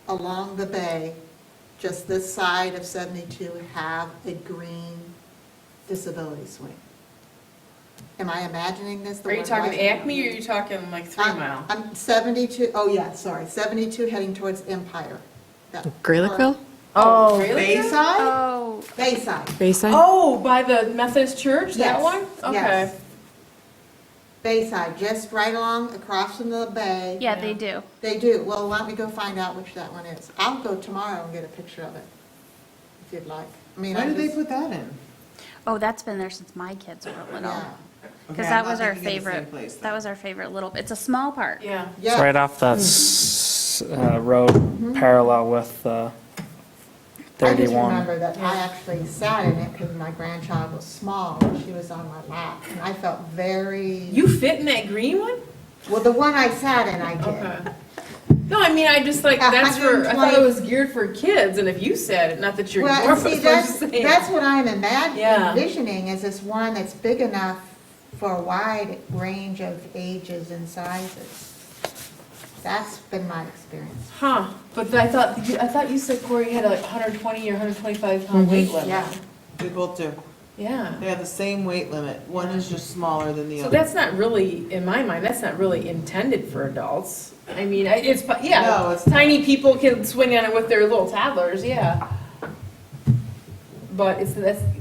along the bay, just this side of 72, have a green disability swing? Am I imagining this? the Are you one talking right- Acme or are you talking like 3 Mile? I'm 72, oh yeah, sorry, 72 heading towards Empire. That Graylickville? Oh, really? Bayside? Oh, Bayside. Bayside? Oh, by the Methodist Church, that Yes, one? Okay. yes. Bayside, just right along across from the bay. yeah, they do. They do. Well, why don't we go find out which that one is? I'll go tomorrow and get a picture of it, if you'd like. I mean, Why I did they just- put that in? Oh, that's been there since my kids were little. Yeah. Because Okay, that I'm was not our thinking of the same favorite, place that then. was our favorite little, it's a small park. Yeah. It's Yeah. right off that road parallel with I just 31. remember that I actually sat in it because my grandchild was small, and she was on my lap, and I felt very, You fit in that green one? well, the one I sat in, I did. Okay. No, I mean, I just like, that's for, I thought it was geared for kids, and if you said it, not that you're Well, and dwarfed, see, but I'm just saying. that's what I'm Yeah. envisioning, is this one that's big enough for a wide range of ages and sizes. That's been my experience. Huh, but I thought you said Corey had a 120 or 125 pound weight limit. Yeah. We both do. Yeah. They have the same weight limit. One is just smaller than the So other. that's not really, in my mind, that's not really intended for adults. I mean, it's, No, yeah, it's not. tiny people can swing on it with their little toddlers, yeah. But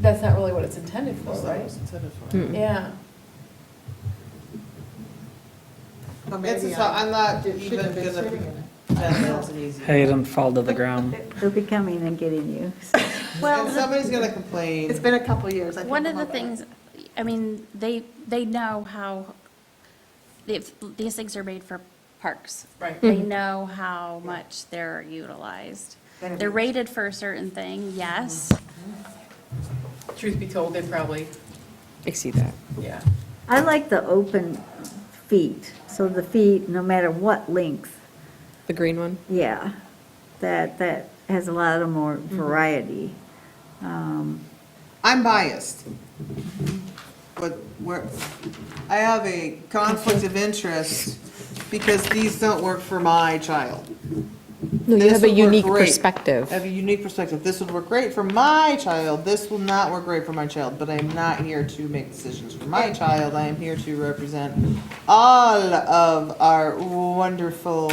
that's not really what it's intended for, That's not what right? it's intended for. Yeah. Or It's, maybe so I'm not shouldn't even have been gonna sitting in it. pretend that it's an easy. Hayden fall to the ground. They'll be coming and getting you. Well, And somebody's gonna complain. It's been a couple years. I think one of I'm the over it. things, I mean, they know how, these things are made for parks. Right. They know how much they're utilized. They're rated for a certain thing, yes. Truth be told, they probably, Exceed that. yeah. I like the open feet, so the feet, no matter what length, The green one? yeah, that has a lot of more variety. I'm biased. But I have a conflict of interest because these don't work for my child. No, you This have a would work unique great. perspective. I have a unique perspective. This would work great for my child. This will not work great for my child, but I'm not here to make decisions for my child. I am here to represent all of our wonderful,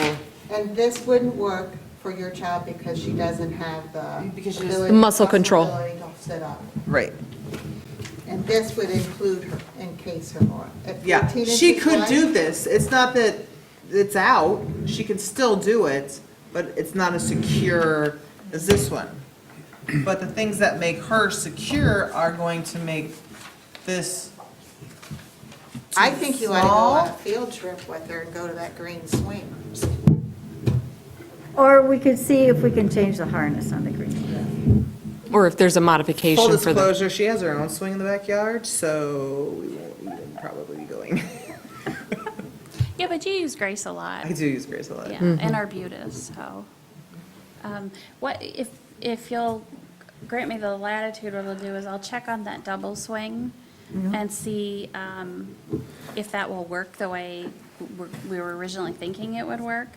And this wouldn't work for your child because she doesn't have Because she the doesn't- ability. The muscle control. ability to sit up. right. And this would include her, encase her more. At Yeah, 14 she inches could wide, do this. It's not that it's out. She can still do it, but it's not as secure as this one. But the things that make her secure are going to make this I think you ought to go on a small. field trip with her and go to that green swing. Or we could see if we can change the harness on the green. Or if there's a Full modification for the, disclosure, she has her own swing in the backyard, so we won't even probably be going. Yeah, but you use Grace a lot. I do use Grace a lot. Yeah, and Arbutus, so. What, if you'll grant me the latitude, what I'll do is I'll check on that double swing and see if that will work the way we were originally thinking it would work.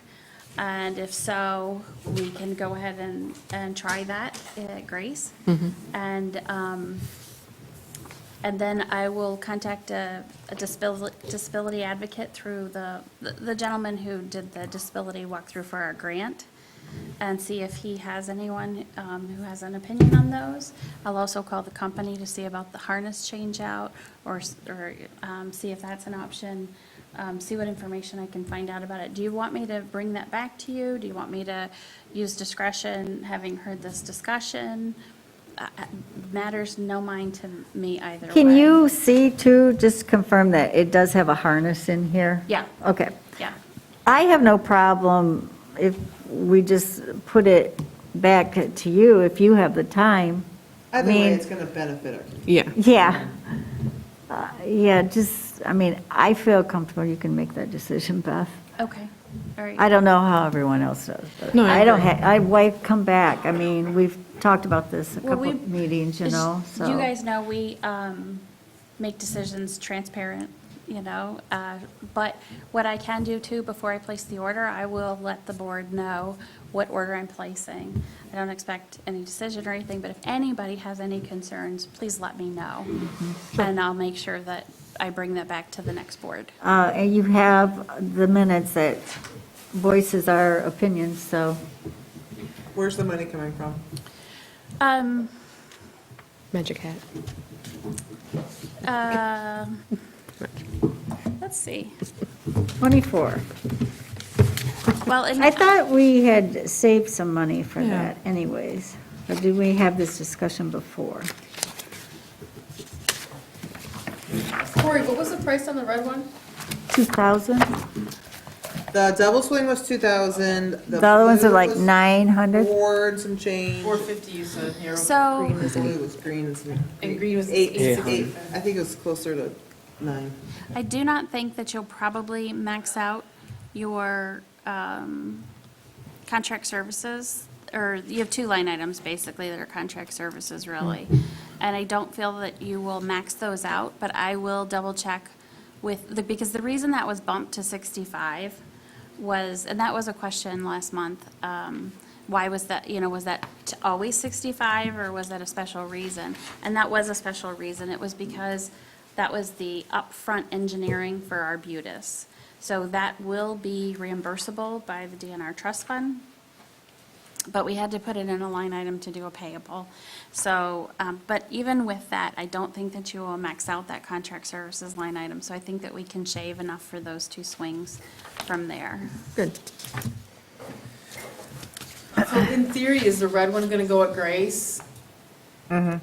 And if so, we can go ahead and try that at Grace. And then I will contact a disability advocate through the gentleman who did the disability walkthrough for our grant, and see if he has anyone who has an opinion on those. I'll also call the company to see about the harness change out, or see if that's an option, see what information I can find out about it. Do you want me to bring that back to you? Do you want me to use discretion, having heard this discussion? Matters no mind to me either way. Can you see too, just confirm that it does have a harness in here? Yeah, Okay. yeah. I have no problem if we just put it back to you, if you have the time. Either way, mean- it's gonna benefit her. yeah. Yeah. Yeah, just, I mean, I feel comfortable you can make that decision, Beth. Okay, all right. I don't know how everyone else does, but No, I I don't agree. why come back? I mean, we've talked about this a Well, couple of meetings, you know, so. You guys know we make decisions transparent, you know, but what I can do too, before I place the order, I will let the board know what order I'm placing. I don't expect any decision or anything, but if anybody has any concerns, please let me know. And I'll make sure that I bring that back to the next board. And you have the minutes that voices our opinions, so. Where's the money coming from? Magic hat. Let's see. 24. Well, and I thought we had saved some money for Yeah. that anyways. Or did we have this discussion before? Corey, what was the price on the red one? 2,000? The double swing was 2,000. The other ones are blue like was 900? 4 and some change. 450 you said here. So, Blue was green and some. And green was Eight, 800. I think it was closer to 9. I do not think that you'll probably max out your contract services, or you have two line items basically that are contract services really. And I don't feel that you will max those out, but I will double check because the reason that was bumped to 65 was, and that was a question last month, why was that, was that always 65 or was that a special reason? And that was a special reason. It was because that was the upfront engineering for Arbutus. So that will be reimbursable by the DNR trust fund. But we had to put it in a line item to do a payable. So, but even with that, I don't think that you will max out that contract services line item. So I think that we can shave enough for those two swings from there. Good. So in theory, is the red one gonna go at Grace? Yeah.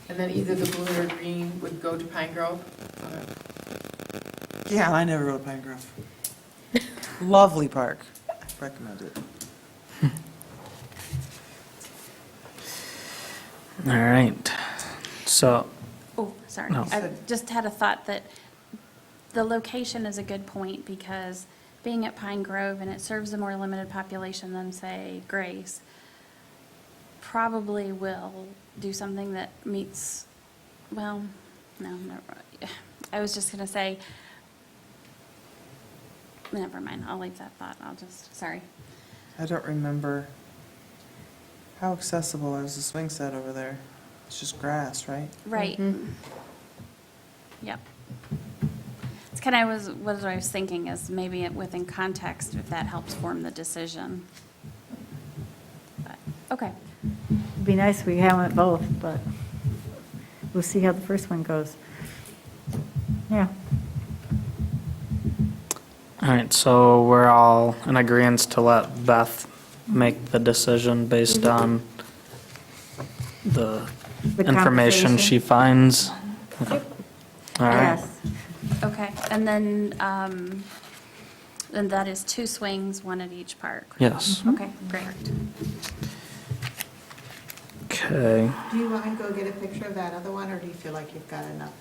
And then either the blue or green would go to Pine Grove? Okay. Yeah, I never rode Pine Grove. Lovely park. Recommend it. All right. So, Oh, sorry. No. I just had a thought that the location is a good point because being at Pine Grove and it serves a more limited population than, say, Grace, probably will do something that meets, well, no, I was just going to say, never mind, I'll leave that thought. Sorry. I don't remember. How accessible is the swing set over there? It's just grass, right? Right. Yep. It's kind of what I was thinking is maybe within context, if that helps form the decision. But, okay. It'd be nice if we have it both, but we'll see how the first one goes. Yeah. all right, so we're all in agreement to let Beth make the decision based on the The information conversation. she finds. All right. Yes. Okay, and then that is two swings, one at each park. Yes. Okay, great. Okay. Do you want me to go get a picture of that other one, or do you feel like you've got enough?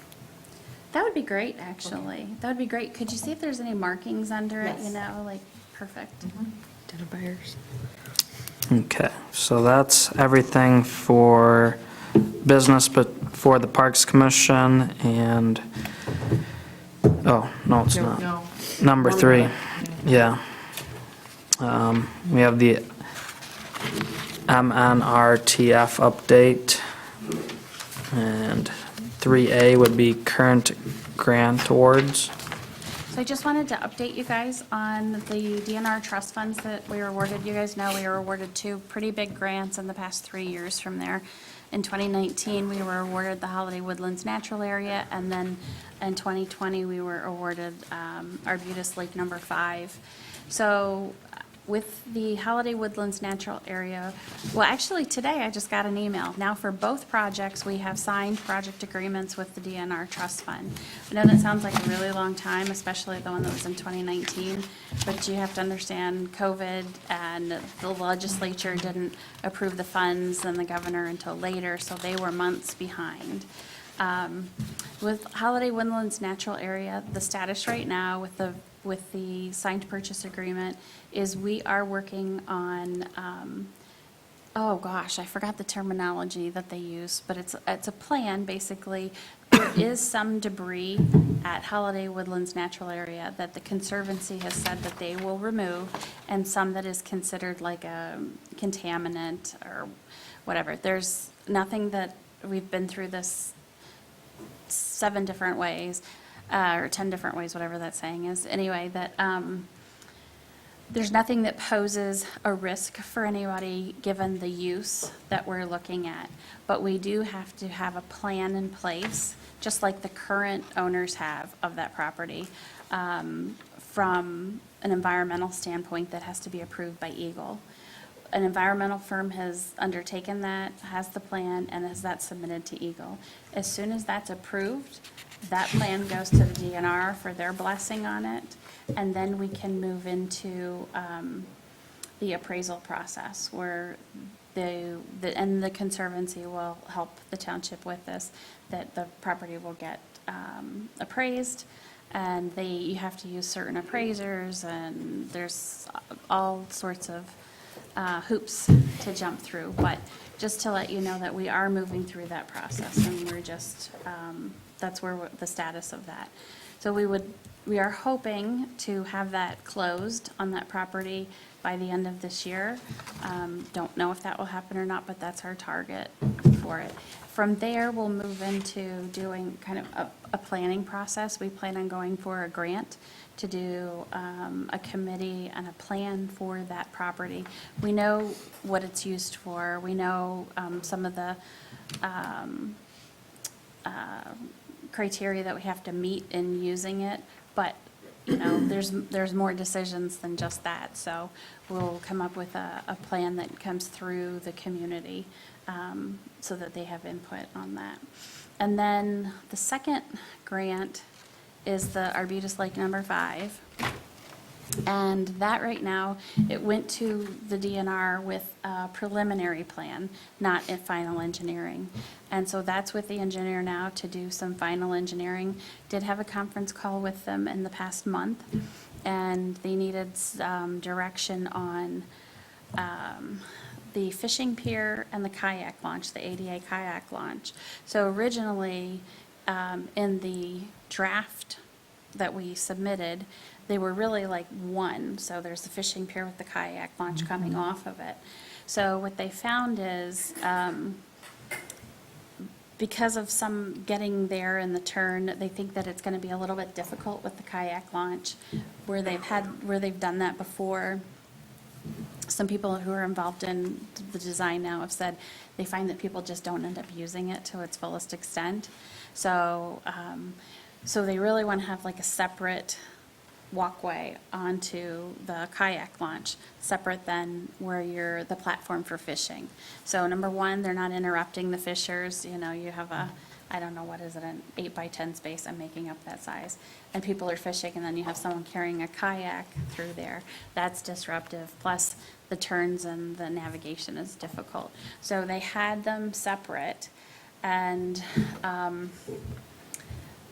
That would be great, actually. That would be great. Could you see if there's any markings under it, Yes. like, perfect? Identifiers. Okay, so that's everything for business, but for the Parks Commission and, oh, no, it's not. No. Number 3, yeah. We have the MNRTF update, and 3A would be current grant awards. So I just wanted to update you guys on the DNR trust funds that we were awarded. You guys know we were awarded 2 pretty big grants in the past 3 years from there. In 2019, we were awarded the Holiday Woodlands Natural Area, and then in 2020, we were awarded Arbutus Lake Number 5. So with the Holiday Woodlands Natural Area, well, actually, today I just got an email. Now, for both projects, we have signed project agreements with the DNR Trust Fund. I know that sounds like a really long time, especially the one that was in 2019, but you have to understand COVID, and the legislature didn't approve the funds and the governor until later, so they were months behind. With Holiday Woodlands Natural Area, the status right now with the signed purchase agreement is we are working on, oh gosh, I forgot the terminology that they use, but it's a plan, basically. There is some debris at Holiday Woodlands Natural Area that the Conservancy has said that they will remove, and some that is considered like a contaminant or whatever. There's nothing that, we've been through this 7 different ways, or 10 different ways, whatever that saying is. Anyway, that there's nothing that poses a risk for anybody given the use that we're looking at. But we do have to have a plan in place, just like the current owners have of that property, from an environmental standpoint that has to be approved by Eagle. an environmental firm has undertaken that, has the plan, and has that submitted to Eagle. As soon as that's approved, that plan goes to the DNR for their blessing on it, and then we can move into the appraisal process, where and the Conservancy will help the township with this, that the property will get appraised, and you have to use certain appraisers, and there's all sorts of hoops to jump through. But just to let you know that we are moving through that process, and we're just, that's the status of that. So we are hoping to have that closed on that property by the end of this year. Don't know if that will happen or not, but that's our target for it. From there, we'll move into doing kind of a planning process. We plan on going for a grant to do a committee and a plan for that property. We know what it's used for. We know some of the criteria that we have to meet in using it, but there's more decisions than just that. So we'll come up with a plan that comes through the community so that they have input on that. And then the second grant is the Arbutus Lake number 5. And that right now, it went to the DNR with a preliminary plan, not at final engineering. And so that's with the engineer now to do some final engineering. Did have a conference call with them in the past month, and they needed direction on the fishing pier and the kayak launch, the ADA kayak launch. So originally, in the draft that we submitted, they were really like one. So there's the fishing pier with the kayak launch coming off of it. So what they found is, because of some getting there in the turn, they think that it's going to be a little bit difficult with the kayak launch, where they've done that before. Some people who are involved in the design now have said they find that people just don't end up using it to its fullest extent. So, so they really want to have like a separate walkway onto the kayak launch, separate than where the platform for fishing. So number one, they're not interrupting the fishers. You have I don't know, what is it, an 8x10 space, I'm making up that size. And people are fishing, and then you have someone carrying a kayak through there. That's disruptive. Plus, the turns and the navigation is difficult. So they had them separate, and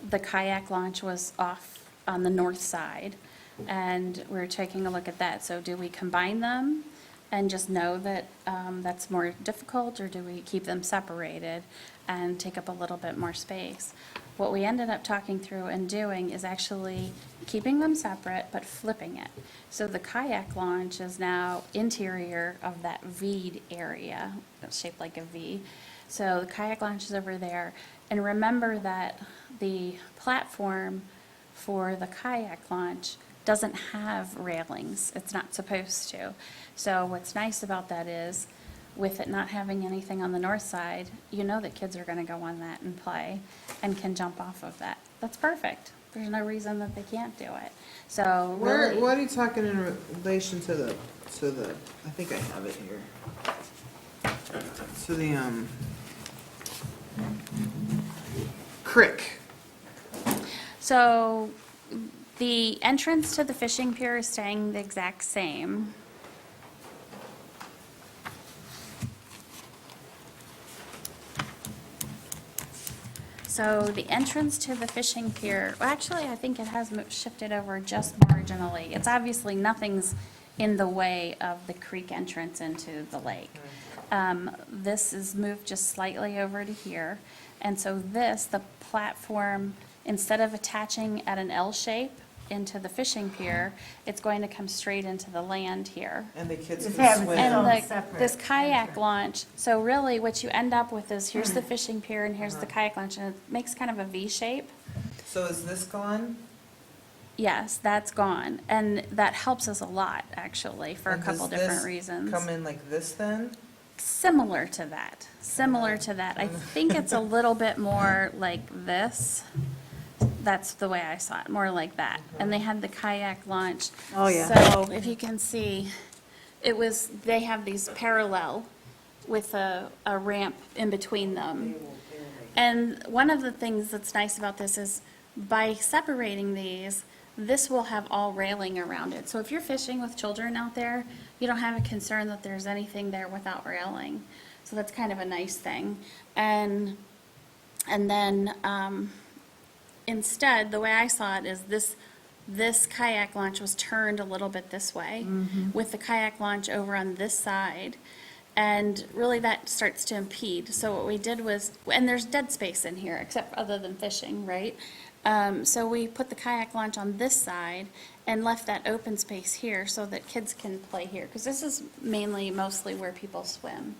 the kayak launch was off on the north side, and we're taking a look at that. So do we combine them and just know that that's more difficult, or do we keep them separated and take up a little bit more space? What we ended up talking through and doing is actually keeping them separate but flipping it. So the kayak launch is now interior of that V area, it's shaped like a V. So the kayak launch is over there. And remember that the platform for the kayak launch doesn't have railings. It's not supposed to. So what's nice about that is, with it not having anything on the north side, that kids are going to go on that and play and can jump off of that. That's perfect. There's no reason that they can't do it. So really, What are you talking in relation to the, I think I have it here. To the, creek. so the entrance to the fishing pier is staying the exact same. So the entrance to the fishing pier, well, actually, I think it has shifted over just marginally. It's obviously nothing's in the way of the creek entrance into the lake. This is moved just slightly over to here. And so the platform, instead of attaching at an L shape into the fishing pier, it's going to come straight into the land here. And the kids Just can have it swim. own And separate this kayak entrance. launch, so really what you end up with is, here's the fishing pier and here's the kayak launch, and it makes kind of a V shape. So is this gone? Yes, that's gone. And that helps us a lot, actually, for a And couple does different this reasons. come in like this then? Similar to that, similar to that. I think it's a little bit more like this. That's the way I saw it, more like that. And they had the kayak launch. Oh, yeah. So if you can see, they have these parallel with a ramp in between them. And one of the things that's nice about this is by separating these, this will have all railing around it. So if you're fishing with children out there, you don't have a concern that there's anything there without railing. So that's kind of a nice thing. And then instead, the way I saw it is this kayak launch was turned a little bit this way with the kayak launch over on this side. And really that starts to impede. So what we did was, and there's dead space in here except other than fishing, right? So we put the kayak launch on this side and left that open space here so that kids can play here. Because this is mostly where people swim.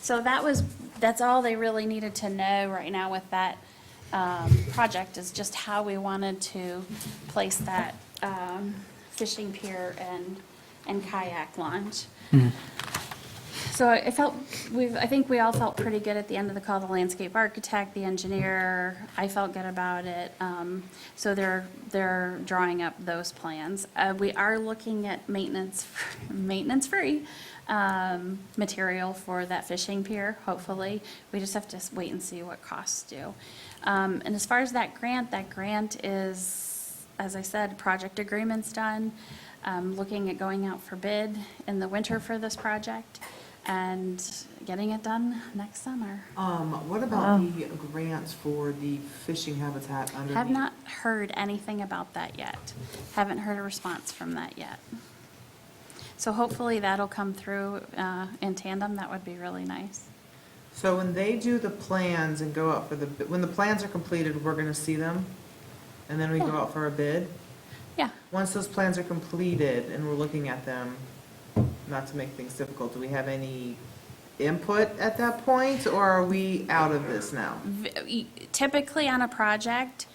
So that's all they really needed to know right now with that project is just how we wanted to place that fishing pier and kayak launch. So I think we all felt pretty good at the end of the call, the landscape architect, the engineer, I felt good about it. So they're drawing up those plans. We are looking at maintenance-free material for that fishing pier, hopefully. We just have to wait and see what costs do. And as far as that grant is, as I said, project agreement's done. Looking at going out for bid in the winter for this project and getting it done next summer. What about the grants for the fishing habitat underneath? Have not heard anything about that yet. Haven't heard a response from that yet. So hopefully that'll come through in tandem. That would be really nice. So when they do the plans and go out for when the plans are completed, we're gonna see them? And then we go out for a bid? Yeah. Once those plans are completed and we're looking at them, not to make things difficult, do we have any input at that point, or are we out of this now? Typically on a project,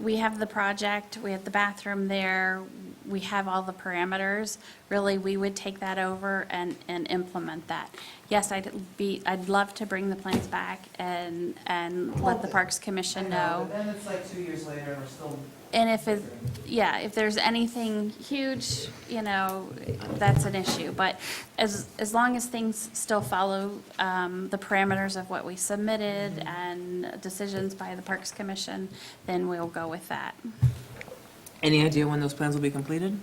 we have the bathroom there, we have all the parameters. Really, we would take that over and implement that. Yes, I'd love to bring the plans back and let the Parks Commission know. But then it's like 2 years later and we're still. And if there's anything huge, that's an issue. But as long as things still follow the parameters of what we submitted and decisions by the Parks Commission, then we'll go with that. Any idea when those plans will be completed?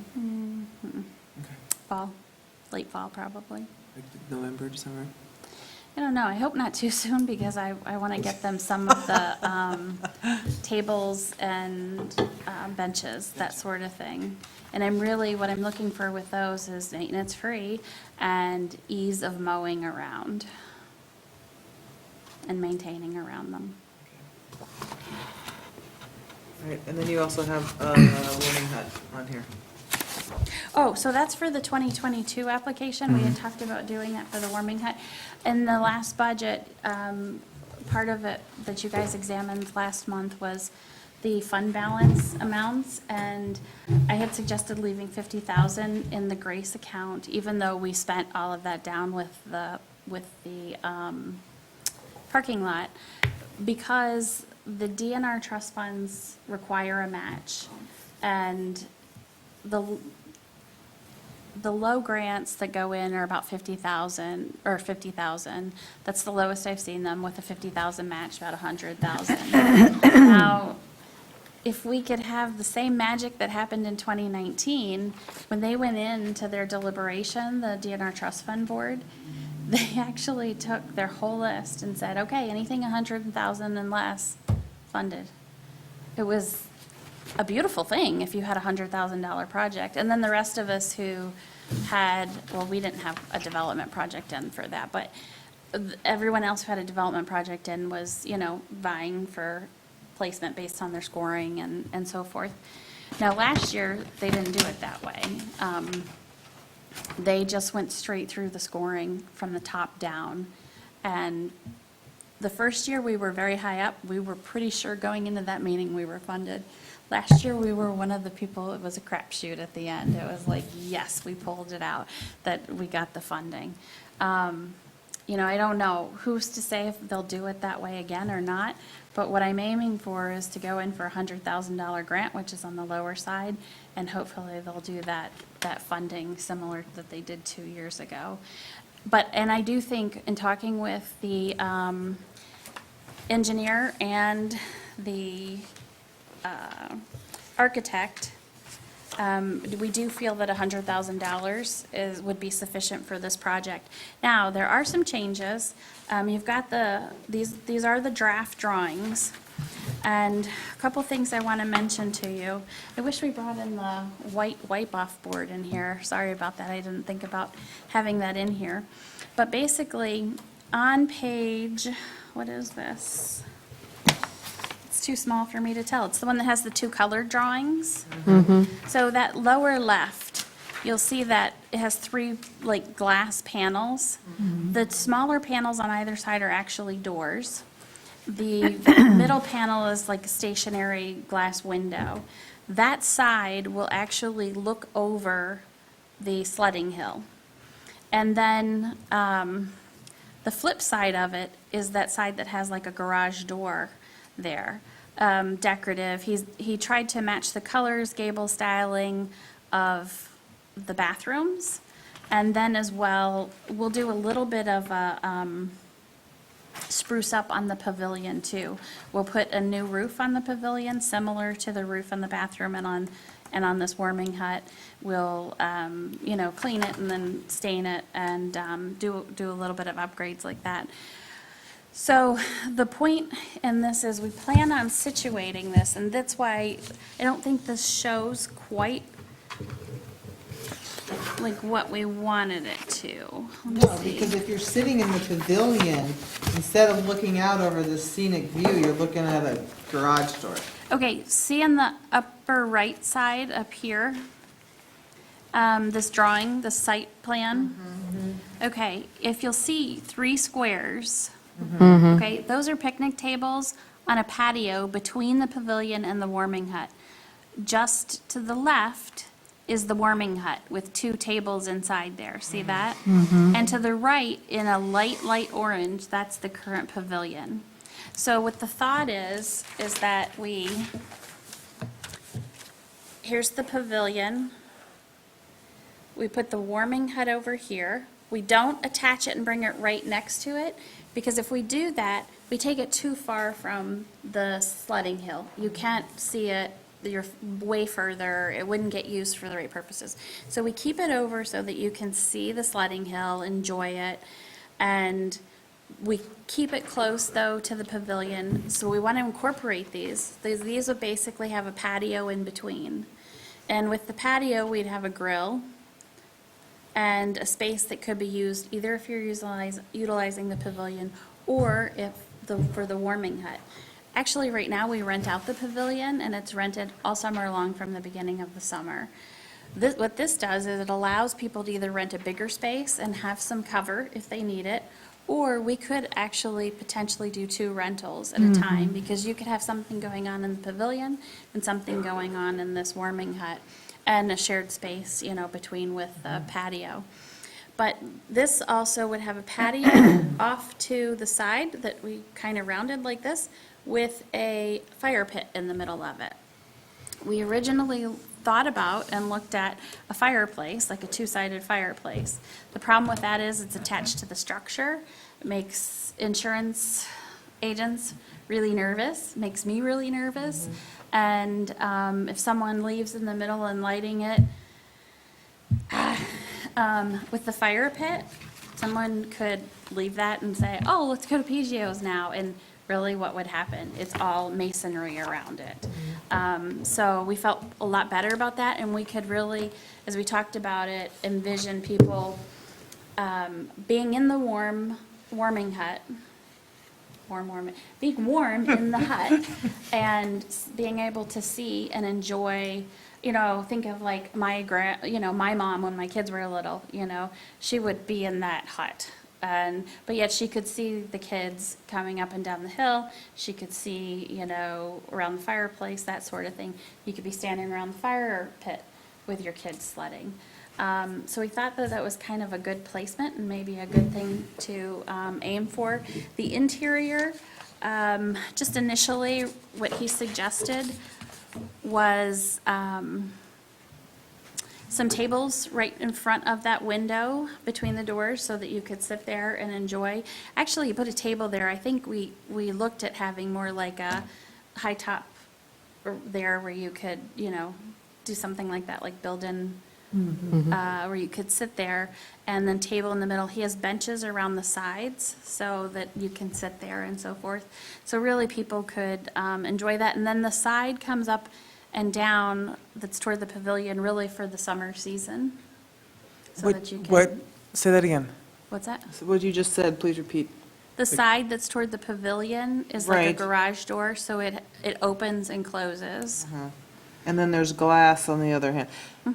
Fall, late fall probably. Like November, December? I don't know, I hope not too soon because I want to get them some of the tables and benches, that sort of thing. And what I'm looking for with those is maintenance-free and ease of mowing around and maintaining around them. All right, and then you also have Warming Hut on here. Oh, so that's for the 2022 application. We had talked about doing that for the warming hut. In the last budget, part of it that you guys examined last month was the fund balance amounts, and I had suggested leaving $50,000 in the Grace account, even though we spent all of that down with the parking lot, because the DNR trust funds require a match, and the low grants that go in are about $50,000. That's the lowest I've seen them, with a $50,000 match, about $100,000. Now, if we could have the same magic that happened in 2019, when they went into their deliberation, the DNR Trust Fund Board, they actually took their whole list and said, okay, anything $100,000 and less, funded. It was a beautiful thing if you had a $100,000 project. And then the rest of us who had, we didn't have a development project in for that, but everyone else who had a development project in was, vying for placement based on their scoring and so forth. Now, last year, they didn't do it that way. They just went straight through the scoring from the top down. And the first year, we were very high up. We were pretty sure going into that meeting we were funded. Last year, we were one of the people, it was a crapshoot at the end. It was like, yes, we pulled it out, that we got the funding. I don't know who's to say if they'll do it that way again or not, But what I'm aiming for is to go in for a $100,000 grant, which is on the lower side, and hopefully they'll do that funding similar that they did 2 years ago. And I do think, in talking with the engineer and the architect, we do feel that $100,000 would be sufficient for this project. Now, there are some changes. You've got these are the draft drawings. And a couple things I want to mention to you. I wish we brought in the white wipe-off board in here. Sorry about that. I didn't think about having that in here. But basically, on page, what is this? It's too small for me to tell. It's the one that has the two colored drawings. So that lower left, you'll see that it has 3 like glass panels. The smaller panels on either side are actually doors. The middle panel is like a stationary glass window. That side will actually look over the sledding hill. And then the flip side of it is that side that has like a garage door there, decorative. He tried to match the colors, gable styling of the bathrooms. And then as well, we'll do a little bit of a spruce up on the pavilion too. We'll put a new roof on the pavilion, similar to the roof on the bathroom and on this warming hut. We'll, clean it and then stain it and do a little bit of upgrades like that. So the point in this is we plan on situating this, and that's why I don't think this shows quite like what we wanted it to. Let me No, see. because if you're sitting in the pavilion, instead of looking out over the scenic view, you're looking at a garage door. Okay, see on the upper right side up here, this drawing, the site plan? Okay, if you'll see 3 squares, okay, those are picnic tables on a patio between the pavilion and the warming hut. Just to the left is the warming hut with 2 tables inside there, see that? And to the right, in a light orange, that's the current pavilion. So what the thought is that here's the pavilion. We put the warming hut over here. We don't attach it and bring it right next to it, because if we do that, we take it too far from the sledding hill. You can't see it, you're way further, it wouldn't get used for the right purposes. So we keep it over so that you can see the sledding hill, enjoy it, and we keep it close, though, to the pavilion, so we want to incorporate these. These would basically have a patio in between. And with the patio, we'd have a grill and a space that could be used either if you're utilizing the pavilion or for the warming hut. Actually, right now, we rent out the pavilion, and it's rented all summer long from the beginning of the summer. What this does is it allows people to either rent a bigger space and have some cover if they need it, or we could actually potentially do 2 rentals at a time, because you could have something going on in the pavilion and something going on in this warming hut, and a shared space, between with the patio. But this also would have a patio off to the side that we kind of rounded like this, with a fire pit in the middle of it. We originally thought about and looked at a fireplace, like a 2-sided fireplace. The problem with that is it's attached to the structure. It makes insurance agents really nervous, makes me really nervous. And if someone leaves in the middle and lighting it, with the fire pit, someone could leave that and say, oh, let's go to PGO's now, and really what would happen? It's all masonry around it. So we felt a lot better about that, and we could really, as we talked about it, envision people being in the warming hut, being warm in the hut, and being able to see and enjoy. Think of like my mom when my kids were little. She would be in that hut. But yet she could see the kids coming up and down the hill. She could see, around the fireplace, that sort of thing. You could be standing around the fire pit with your kids sledding. So we thought that was kind of a good placement and maybe a good thing to aim for. The interior, just initially, what he suggested was some tables right in front of that window between the doors so that you could sit there and enjoy. Actually, you put a table there. I think we looked at having more like a high top there where you could, do something like that, like build in, where you could sit there, and then table in the middle. He has benches around the sides so that you can sit there and so forth. So really, people could enjoy that. And then the side comes up and down that's toward the pavilion, really for the summer season. So that you can. Say that again. What's that? What you just said, please repeat. The side that's toward the pavilion is like a Right. garage door, so it opens and closes. And then there's glass on the other hand.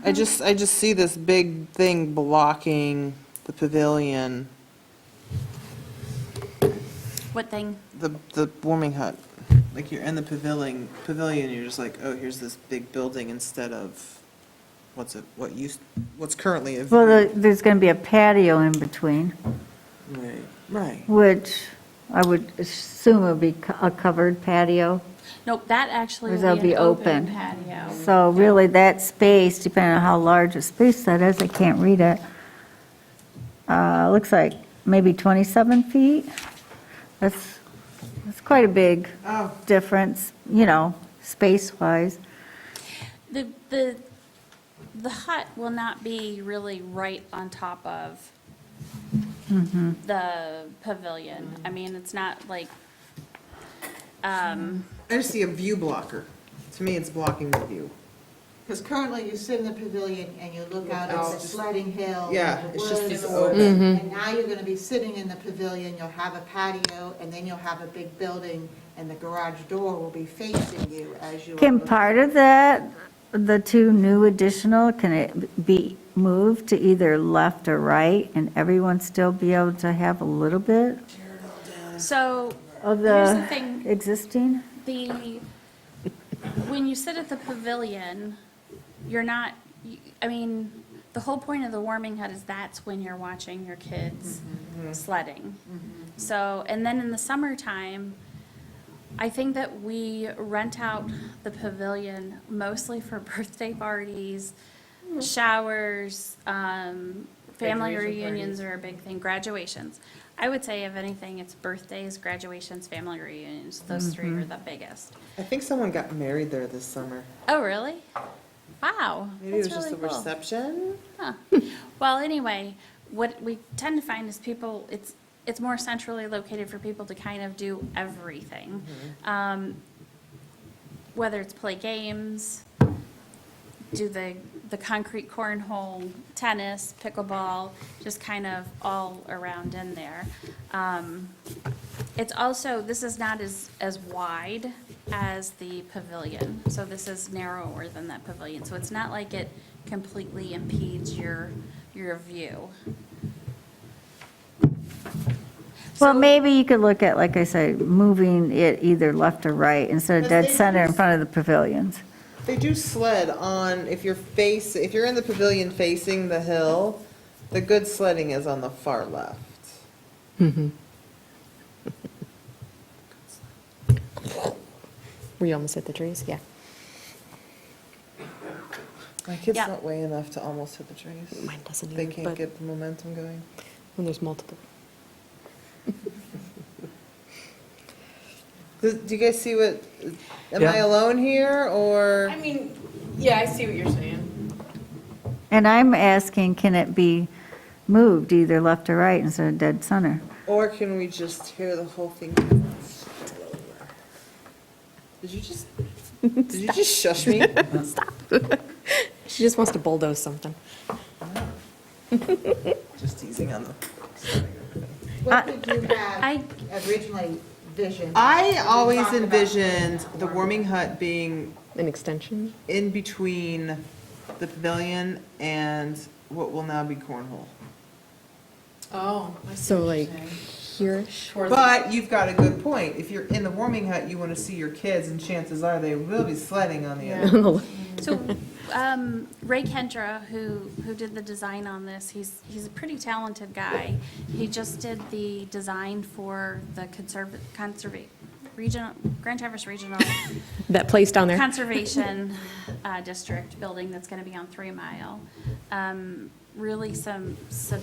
I just see this big thing blocking the pavilion, What thing? the warming hut. Like you're in the pavilion, you're just like, oh, here's this big building instead of what's currently a. Well, there's going to be a patio in between, Right. which I would assume would be a covered patio. Nope, that actually Or will they'll be be an open open. patio. So really, that space, depending on how large a space that is, I can't read it, looks like maybe 27 feet. That's quite a big Oh. difference, space-wise. The hut will not be really right on top of the pavilion. I mean, it's not like, I just see a view blocker. To me, it's blocking the view. Because currently you sit in the pavilion and you look out at the sledding hill. Yeah, and the it's just woods this and open. And now you're gonna be sitting in the pavilion, you'll have a patio, and then you'll have a big building, and the garage door will be facing you as you. Can part of that, the two new additional, can it be moved to either left or right, and everyone still be able to have a little bit so, of here's the the thing, existing? when you sit at the pavilion, you're not, I mean, the whole point of the warming hut is that's when you're watching your kids sledding. So, and then in the summertime, I think that we rent out the pavilion mostly for birthday parties, showers, family Graduation reunions are a big thing, graduations. I would say if anything, it's birthdays, graduations, family reunions. Those three are the biggest. I think someone got married there this summer. Oh, really? Wow. Maybe it was that's just really the cool. reception. Huh. Well, anyway, what we tend to find is people, it's more centrally located for people to kind of do everything. Whether it's play games, do the concrete cornhole, tennis, pickleball, just kind of all around in there. It's also, this is not as wide as the pavilion, so this is narrower than that pavilion. So it's not like it completely impedes your view. Well, So- maybe you could look at, like I said, moving it either left or right instead of But dead they center in use- front of the pavilions. They do sled on, if you're in the pavilion facing the hill, the good sledding is on the far left. Were you almost at the trees? Yeah. My kid's Yeah. not way enough to almost hit the trees. Mine doesn't They either, can't but get the momentum going. when there's multiple. Do you guys see what, am Yeah. I alone here, or? I mean, yeah, I see what you're saying. And I'm asking, can it be moved either left or right instead of dead center? Or can we just tear the whole thing down? Did you just shush me? Stop. She just wants to bulldoze something. Just teasing on the. What did you have I- originally visioned? I always Talked about envisioned that the before. warming hut being An extension? in between the pavilion and what will now be cornhole. Oh, I see So what you're like saying. here-ish? Towards the- But you've got a good point. If you're in the warming hut, you want to see your kids, and chances are they will be sledding on the other. So, Ray Kendra, who did the design on this, he's a pretty talented guy. He just did the design for the Grand Traverse Regional That place down there? Conservation District building that's going to be on 3 Mile. Really some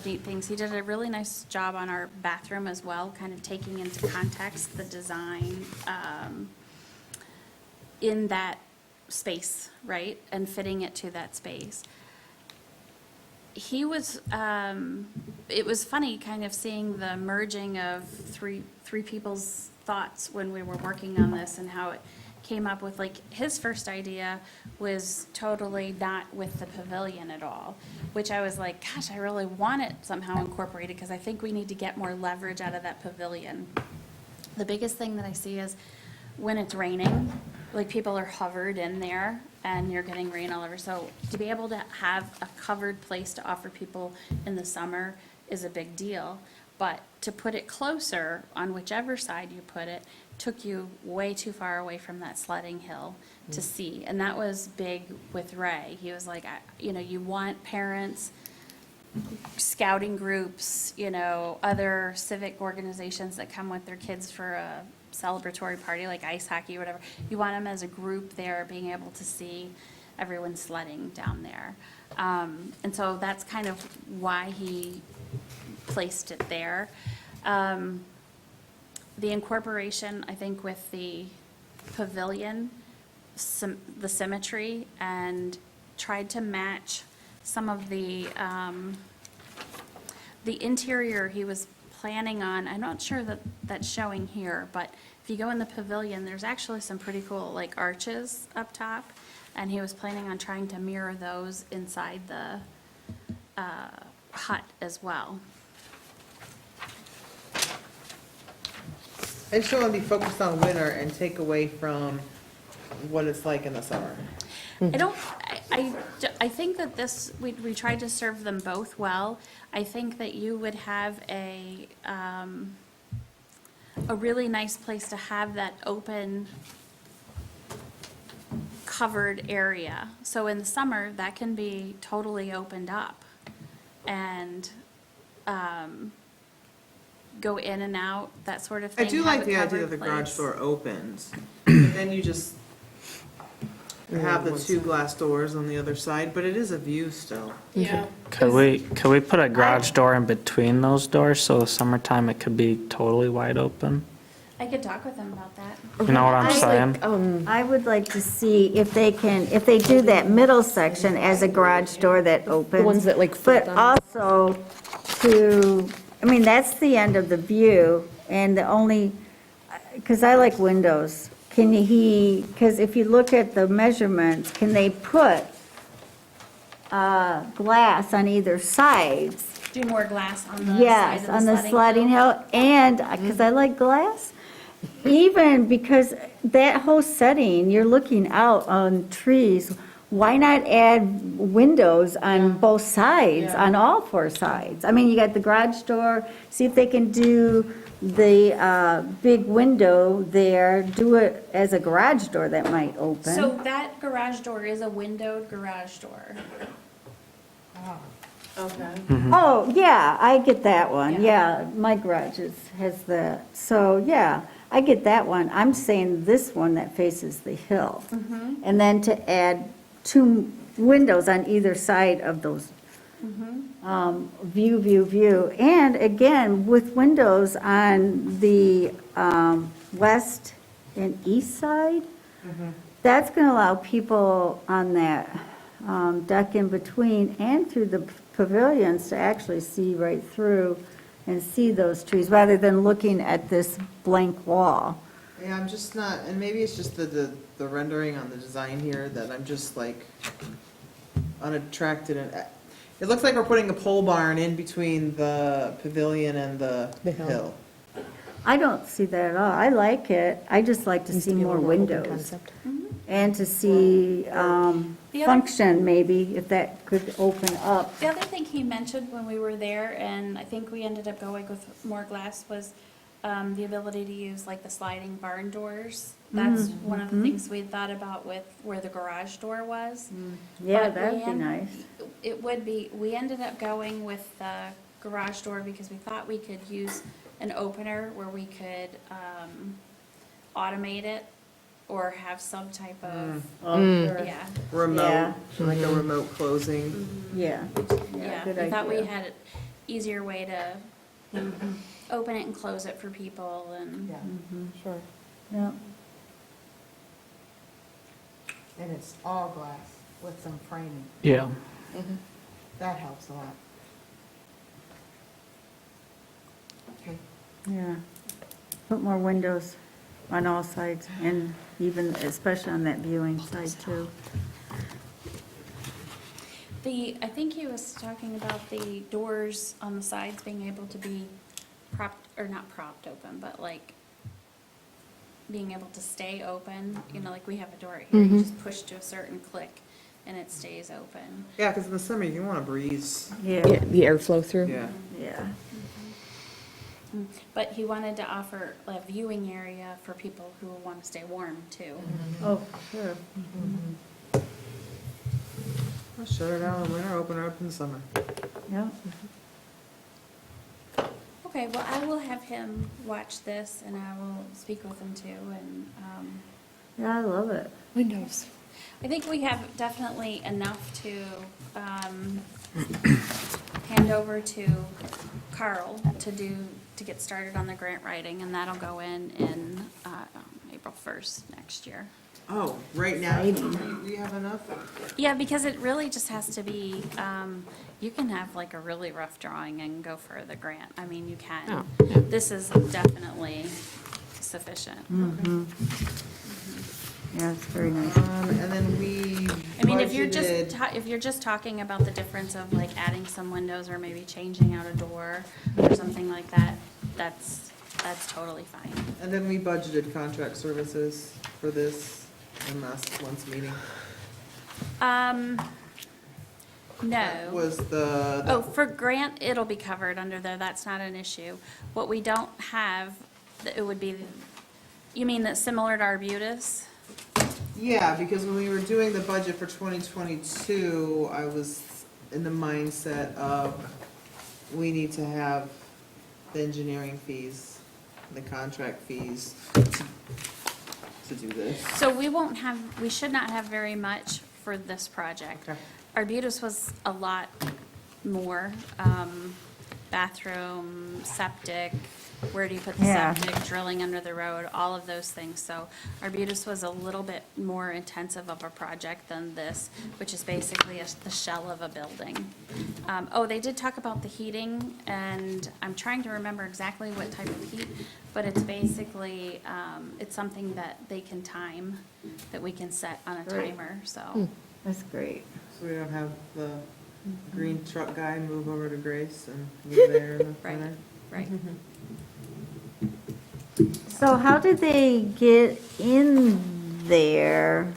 neat things. He did a really nice job on our bathroom as well, kind of taking into context the design in that space, right? And fitting it to that space. He was, it was funny kind of seeing the merging of three people's thoughts when we were working on this and how it came up with, like, his first idea was totally not with the pavilion at all, which I was like, gosh, I really want it somehow incorporated because I think we need to get more leverage out of that pavilion. The biggest thing that I see is when it's raining, like, people are hovered in there and you're getting rain all over. So to be able to have a covered place to offer people in the summer is a big deal. But to put it closer on whichever side you put it, took you way too far away from that sledding hill to see. And that was big with Ray. He was like, you know, you want parents, scouting groups, you know, other civic organizations that come with their kids for a celebratory party like ice hockey or whatever. You want them as a group there, being able to see everyone sledding down there. And so that's kind of why he placed it there. The incorporation, I think, with the pavilion, the symmetry, and tried to match some of the interior he was planning on. I'm not sure that that's showing here, but if you go in the pavilion, there's actually some pretty cool, like, arches up top, and he was planning on trying to mirror those inside the hut as well. I just don't want to be focused on winter and take away from what it's like in the summer. I think that this, we tried to serve them both well. I think that you would have a really nice place to have that open, covered area. So in the summer, that can be totally opened up and go in and out, that sort of I thing. do have like a the idea covered that the garage place. door opens, but then you just have the two glass doors on the other side, but it is a view still. Yeah. Could we put a garage door in between those doors so summertime it could be totally wide open? I could talk with them about that. You know what I'm saying? I would like to see if they do that middle section as a garage door that opens. The ones that, like, flip But down. also I mean, that's the end of the view, and the only, because I like windows. Because if you look at the measurements, can they put glass on either sides? Do more glass on the side Yes, of the on the sledding sliding hill, and, because I like glass, even because that whole setting, you're looking out on trees, why not add windows on both sides, Yeah. on all 4 sides? I mean, you got the garage door, see if they can do the big window there, do it as a garage door that might open. So that garage door is a windowed garage door. Okay. Oh, yeah, I get that one, Yeah. yeah, my garage has that, so, yeah, I get that one. I'm saying this one that faces the hill. And then to add 2 windows on either side of those view. And again, with windows on the west and east side, that's going to allow people on that deck in between and through the pavilions to actually see right through and see those trees, rather than looking at this blank wall. Yeah, I'm just not, and maybe it's just the rendering on the design here that I'm just like unattracted. And it looks like we're putting a pole barn in between the pavilion and the The hill. hill. I don't see that at all. I like it. I just like to Needs see be a more little open windows. concept. And to see The other- function, maybe, if that could open up. The other thing he mentioned when we were there, and I think we ended up going with more glass, was the ability to use like the sliding barn doors. That's one of the things we thought about with where the garage door was. Yeah, But that'd be Leanne, nice. It would be, we ended up going with the garage door because we thought we could use an opener where we could automate it or have some type of, Oh, sure. yeah. Remote, like a remote closing. Yeah. Yeah, good we thought we idea. had an easier way to open it and close it for people and. Sure. Yeah. And it's all glass with some framing. Yeah. That helps a lot. Okay. Yeah. Put more windows on all sides and even, especially on that viewing side too. I think he was talking about the doors on the sides being able to be propped, or not propped open, but like being able to stay open, you know, like we have a door right here, you just push to a certain click and it stays open. Yeah, because in the summer you want a breeze. Yeah, Yeah, the airflow through. Yeah. yeah. But he wanted to offer a viewing area for people who want to stay warm too. Oh, sure. I'll shut it down in winter, open it up in summer. Yeah. Okay, well, I will have him watch this and I will speak with him too and, Yeah, I love it. Windows. I think we have definitely enough to hand over to Carl to get started on the grant writing, and that'll go in April 1st next year. Oh, right now, you have enough? Yeah, because it really just has to be, you can have like a really rough drawing and go for the grant. I mean, you can. Oh, yeah. This is definitely sufficient. Yeah, it's very nice. And then we I mean, if you're budgeted- just talking about the difference of like adding some windows or maybe changing out a door or something like that, that's totally fine. And then we budgeted contract services for this in last month's meeting. No. Was the. Oh, for grant, it'll be covered under there, that's not an issue. What we don't have, it would be, you mean that's similar to Arbutus? Yeah, because when we were doing the budget for 2022, I was in the mindset of, we need to have the engineering fees, the contract fees to do this. So we should not have very much for this project. Okay. Arbutus was a lot more, bathroom, septic, where do you put the Yeah. septic, drilling under the road, all of those things. So Arbutus was a little bit more intensive of a project than this, which is basically the shell of a building. They did talk about the heating, and I'm trying to remember exactly what type of heat, but it's basically, it's something that they can time, that we can set on a Great. timer, so. That's great. So we don't have the green truck guy move over to Grace and move there in the Right, winter. right. So how did they get in there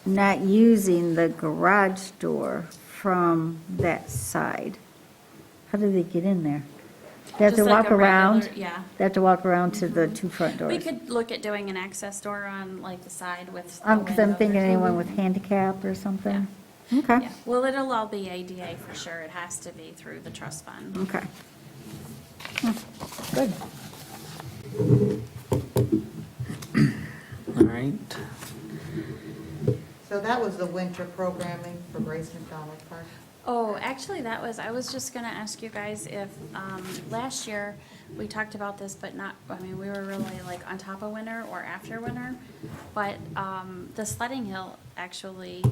not using the garage door from that side? How did they get in there? They have to Just like walk a around? regular- Yeah. They have to walk around to the two front doors? We could look at doing an access door on like the side with. the Because I'm window. thinking anyone with handicap or something? Okay, Yeah, well, it'll all be ADA for sure. It has to be through the trust fund. okay. Good. All right. So that was the winter programming for Grace McDonald Park. Oh, actually, I was just gonna ask you guys if, last year, we talked about this, but not, I mean, we were really like on top of winter or after winter. But, the sledding hill actually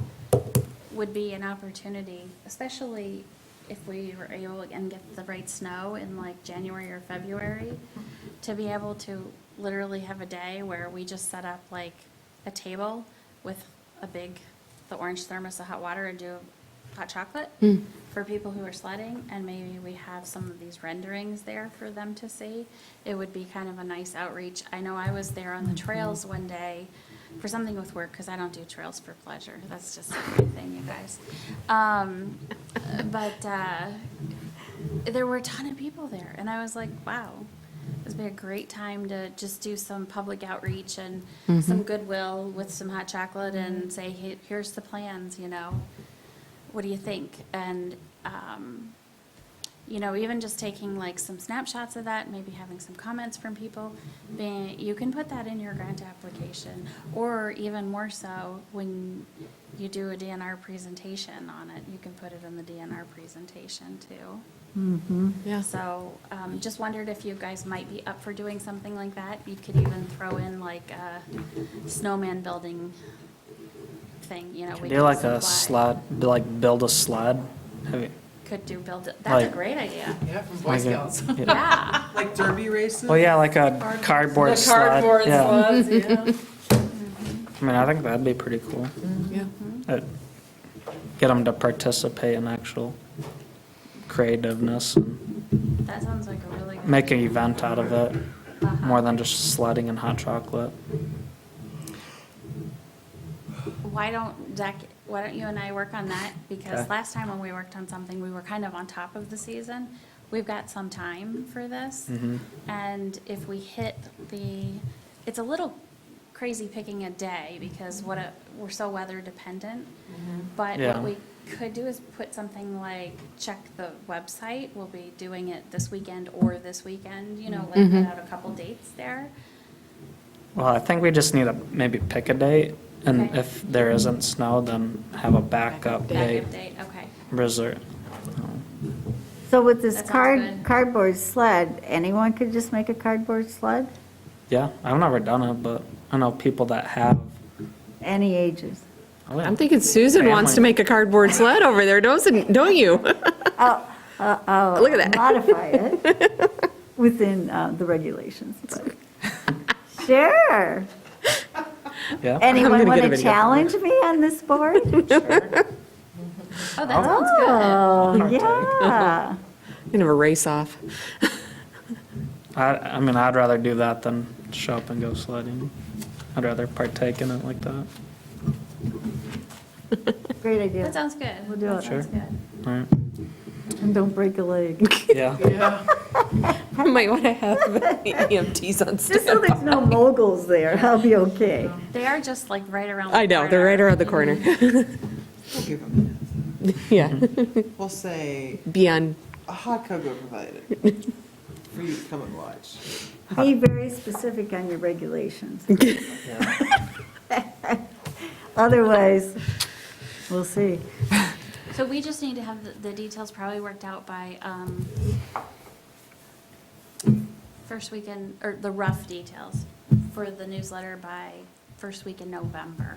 would be an opportunity, especially if we were able and get the right snow in like January or February, to be able to literally have a day where we just set up like a table with the orange thermos of hot water and do hot chocolate for people who are sledding, and maybe we have some of these renderings there for them to see. It would be kind of a nice outreach. I know I was there on the trails one day for something with work, because I don't do trails for pleasure. That's just a great thing, you guys. But there were a ton of people there, and I was like, wow, this would be a great time to just do some public outreach and some goodwill with some hot chocolate and say, hey, here's the plans, you know. What do you think? And even just taking like some snapshots of that, maybe having some comments from people, you can put that in your grant application. Or even more so, when you do a DNR presentation on it, you can put it in the DNR presentation too. Yeah. So, just wondered if you guys might be up for doing something like that. You could even throw in like a snowman building thing, we Do could like a supply. sled, like build a sled. Have you- Could do that's a Like- great idea. Yeah, from Boy like a- Scouts. yeah. Yeah. Like derby races? Oh, yeah, like a cardboard The sled. cardboard Yeah. sleds, yeah. I mean, I think that'd be pretty cool. Yeah. Get them to participate in actual creativeness and That sounds like a really good. make an event out of it, Uh-huh. more than just sledding and hot chocolate. Zach, why don't you and I work on that? Because Okay. last time when we worked on something, we were kind of on top of the season. We've got some time for this. Mhm. And if we hit it's a little crazy picking a day because we're so weather dependent. But Yeah. what we could do is put something like, check the website. We'll be doing it this weekend or this weekend, like put out a couple dates there. Well, I think we just need to maybe pick a date, and Okay. if there isn't snow, then have a backup date Backup date, okay. reserved. So with this That sounds good. cardboard sled, anyone could just make a cardboard sled? Yeah, I've never done it, but I know people that have. Any ages? Oh, yeah. I'm thinking Susan wants to Family. make a cardboard sled over there, don't you? I'll Look at that. modify it within the regulations, but, sure. Yeah. Anyone gonna want get a to video. challenge me on this board? Oh, that sounds good. Oh, yeah. We can have a race off. I mean, I'd rather do that than show up and go sledding. I'd rather partake in it like that. Great idea. That sounds good. We'll do That it. Sure. sounds good. All right. And don't break a leg. Yeah. Yeah. I might want to have EMTs on Just so standby. there's no moguls there, I'll be okay. They are just like right around the I know, they're right around the corner. We'll give them Yeah, that. We'll say beyond, a hot cocoa provided for you to come and watch. Be very specific on your regulations. Otherwise, we'll see. So we just need to have the details probably worked out by first weekend, or the rough details for the newsletter by first week in November.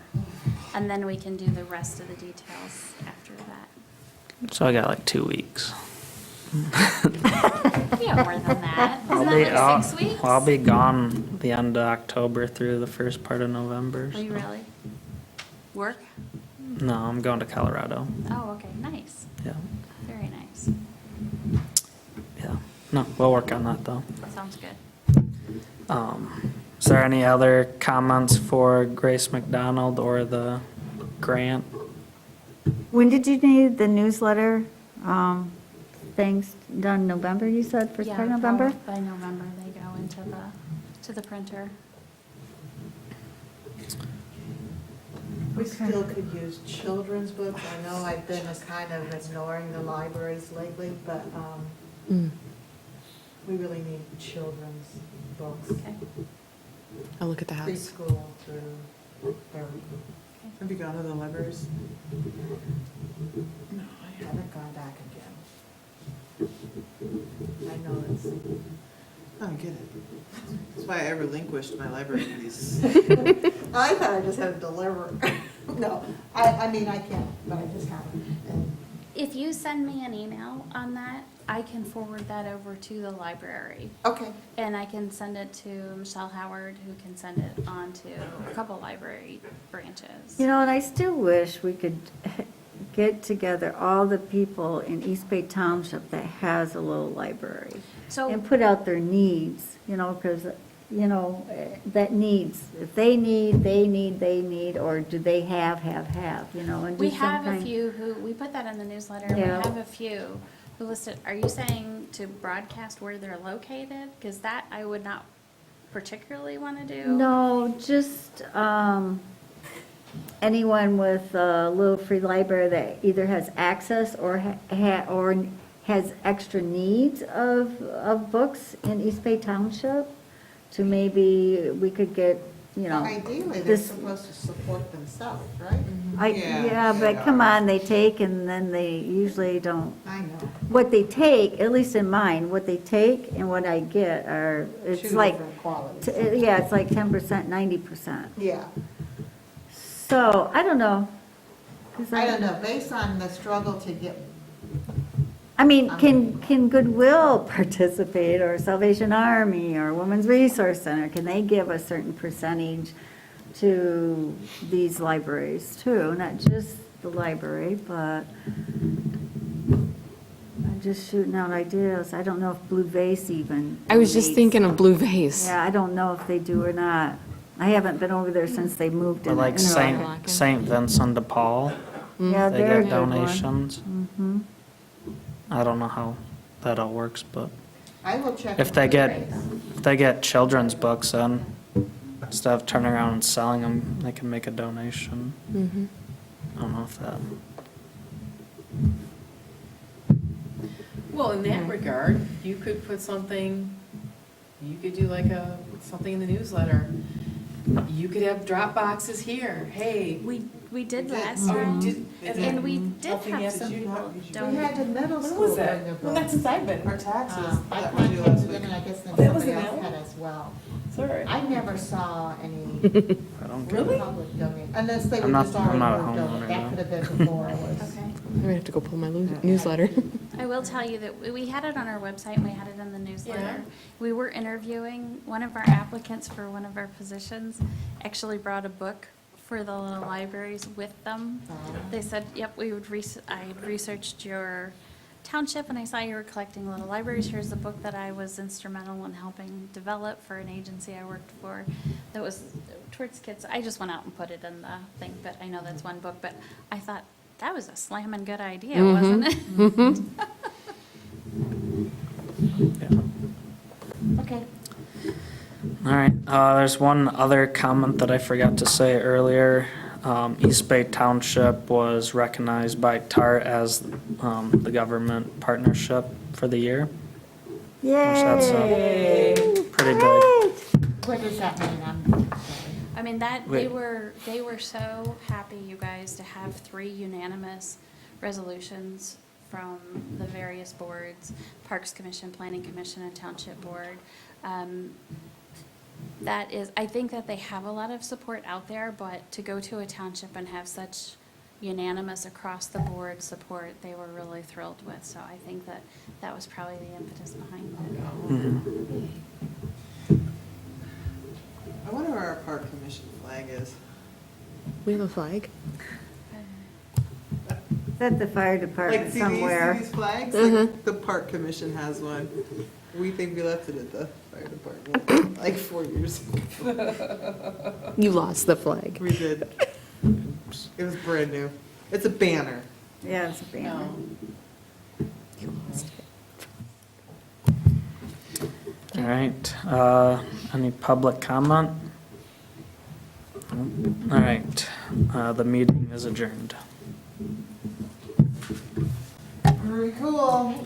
And then we can do the rest of the details after that. So I got like 2 weeks. Yeah, more than that. Isn't I'll be, that like 6 weeks? I'll be gone the end of October through the first part of November. Are you so- really? Work? No, I'm going to Colorado. Oh, okay, nice. Yeah. Very nice. Yeah. No, we'll work on that though. Sounds good. Is there any other comments for Grace McDonald or the grant? When did you need the newsletter things done? November, you said, first part of Yeah, November? By November, they go to the printer. We still could use children's books. I know I've been kind of ignoring the libraries lately, but we really need children's books, Okay. I'll look at the house. preschool through everything. Have you gone to the libraries? No, I haven't gone back again. I know it's, I don't get it. That's why I relinquished my library duties. I thought I just had to deliver. No, I mean, I can, but I just haven't. And If you send me an email on that, I can forward that over to the library. Okay, And I can send it to Michelle Howard, who can send it on to a couple library branches. You know, and I still wish we could get together all the people in East Bay Township that has a little library So, and put out their needs, because, that needs, if they need, or do they have, and do we some have a kind- few we put that in the newsletter, we Yeah. have a few who listed, are you saying to broadcast where they're located? Because that I would not particularly want to do. No, just anyone with a little free library that either has access or has extra needs of books in East Bay Township, to maybe we could get, Well, ideally, they're this- supposed to support themselves, right? yeah, but come on, they take and then they usually don't. I know. What they take, at least in mine, what they take and what I get are, it's Two like, different qualities. yeah, it's like 10%, 90%. Yeah. So, I don't know. 'Cause I don't know, based on the struggle to get, I mean, can Goodwill participate, or Salvation Army, or Women's Resource Center? Can they give a certain percentage to these libraries too? Not just the library, but I'm just shooting out ideas. I don't know if Blue Vase even. I was just donates. thinking of Blue Vase. Yeah, I don't know if they do or not. I haven't been over there since they moved Or in. like St. Vincent de Paul, Yeah, they they're a get good one. donations. Mhm. I don't know how that all works, but I will check. if with they the get, rates. if they get children's books in, instead of turning around and selling them, they can make a donation. I don't know if that, Well, in that regard, you could put something, you could do like something in the newsletter. You could have drop boxes here, hey. We did last Oh, time, did- and we did Nothing have else some that you people have? We donate. had the middle When school. was that? bring a Well, book. that's since I've been. Our taxes. I that we do last contacted week. them, and I guess then That was somebody an else hour? had as well. Sorry. I never saw any I don't get Really? public donation, unless they I'm were not- just I'm already not a moved over. homeowner, That no. could have been before I was. Okay. I'm gonna have to go pull my newsletter. I will tell you that we had it on our website, and we had it in the newsletter. Yeah. We were interviewing, one of our applicants for one of our positions actually brought a book for the little libraries with them. They said, yep, I had researched your township, and I saw you were collecting little libraries. Here's the book that I was instrumental in helping develop for an agency I worked for that was towards kids. I just went out and put it in the thing, but I know that's one book, but I thought, that was a slamming good idea, wasn't it? Okay. all right, there's one other comment that I forgot to say earlier. East Bay Township was recognized by TART as, the government partnership for the year. that's, Yay! Pretty big. Great. What does that mean? I'm sorry. I mean, they Wait. were so happy, you guys, to have 3 unanimous resolutions from the various boards, Parks Commission, Planning Commission, and Township Board. That is, I think that they have a lot of support out there, but to go to a township and have such unanimous across the board support, they were really thrilled with. So I think that that was probably the impetus behind it. I wonder where our park commission flag is. We have a flag. It's at the fire Like, department see somewhere. these flags? Like, the park commission has one. We think we left it at the fire department, like 4 years ago. You lost the flag. We did. It was brand new. It's a banner. Yeah, it's a banner. You lost it. All right, any public comment? Nope. All right, the meeting is adjourned. Very cool.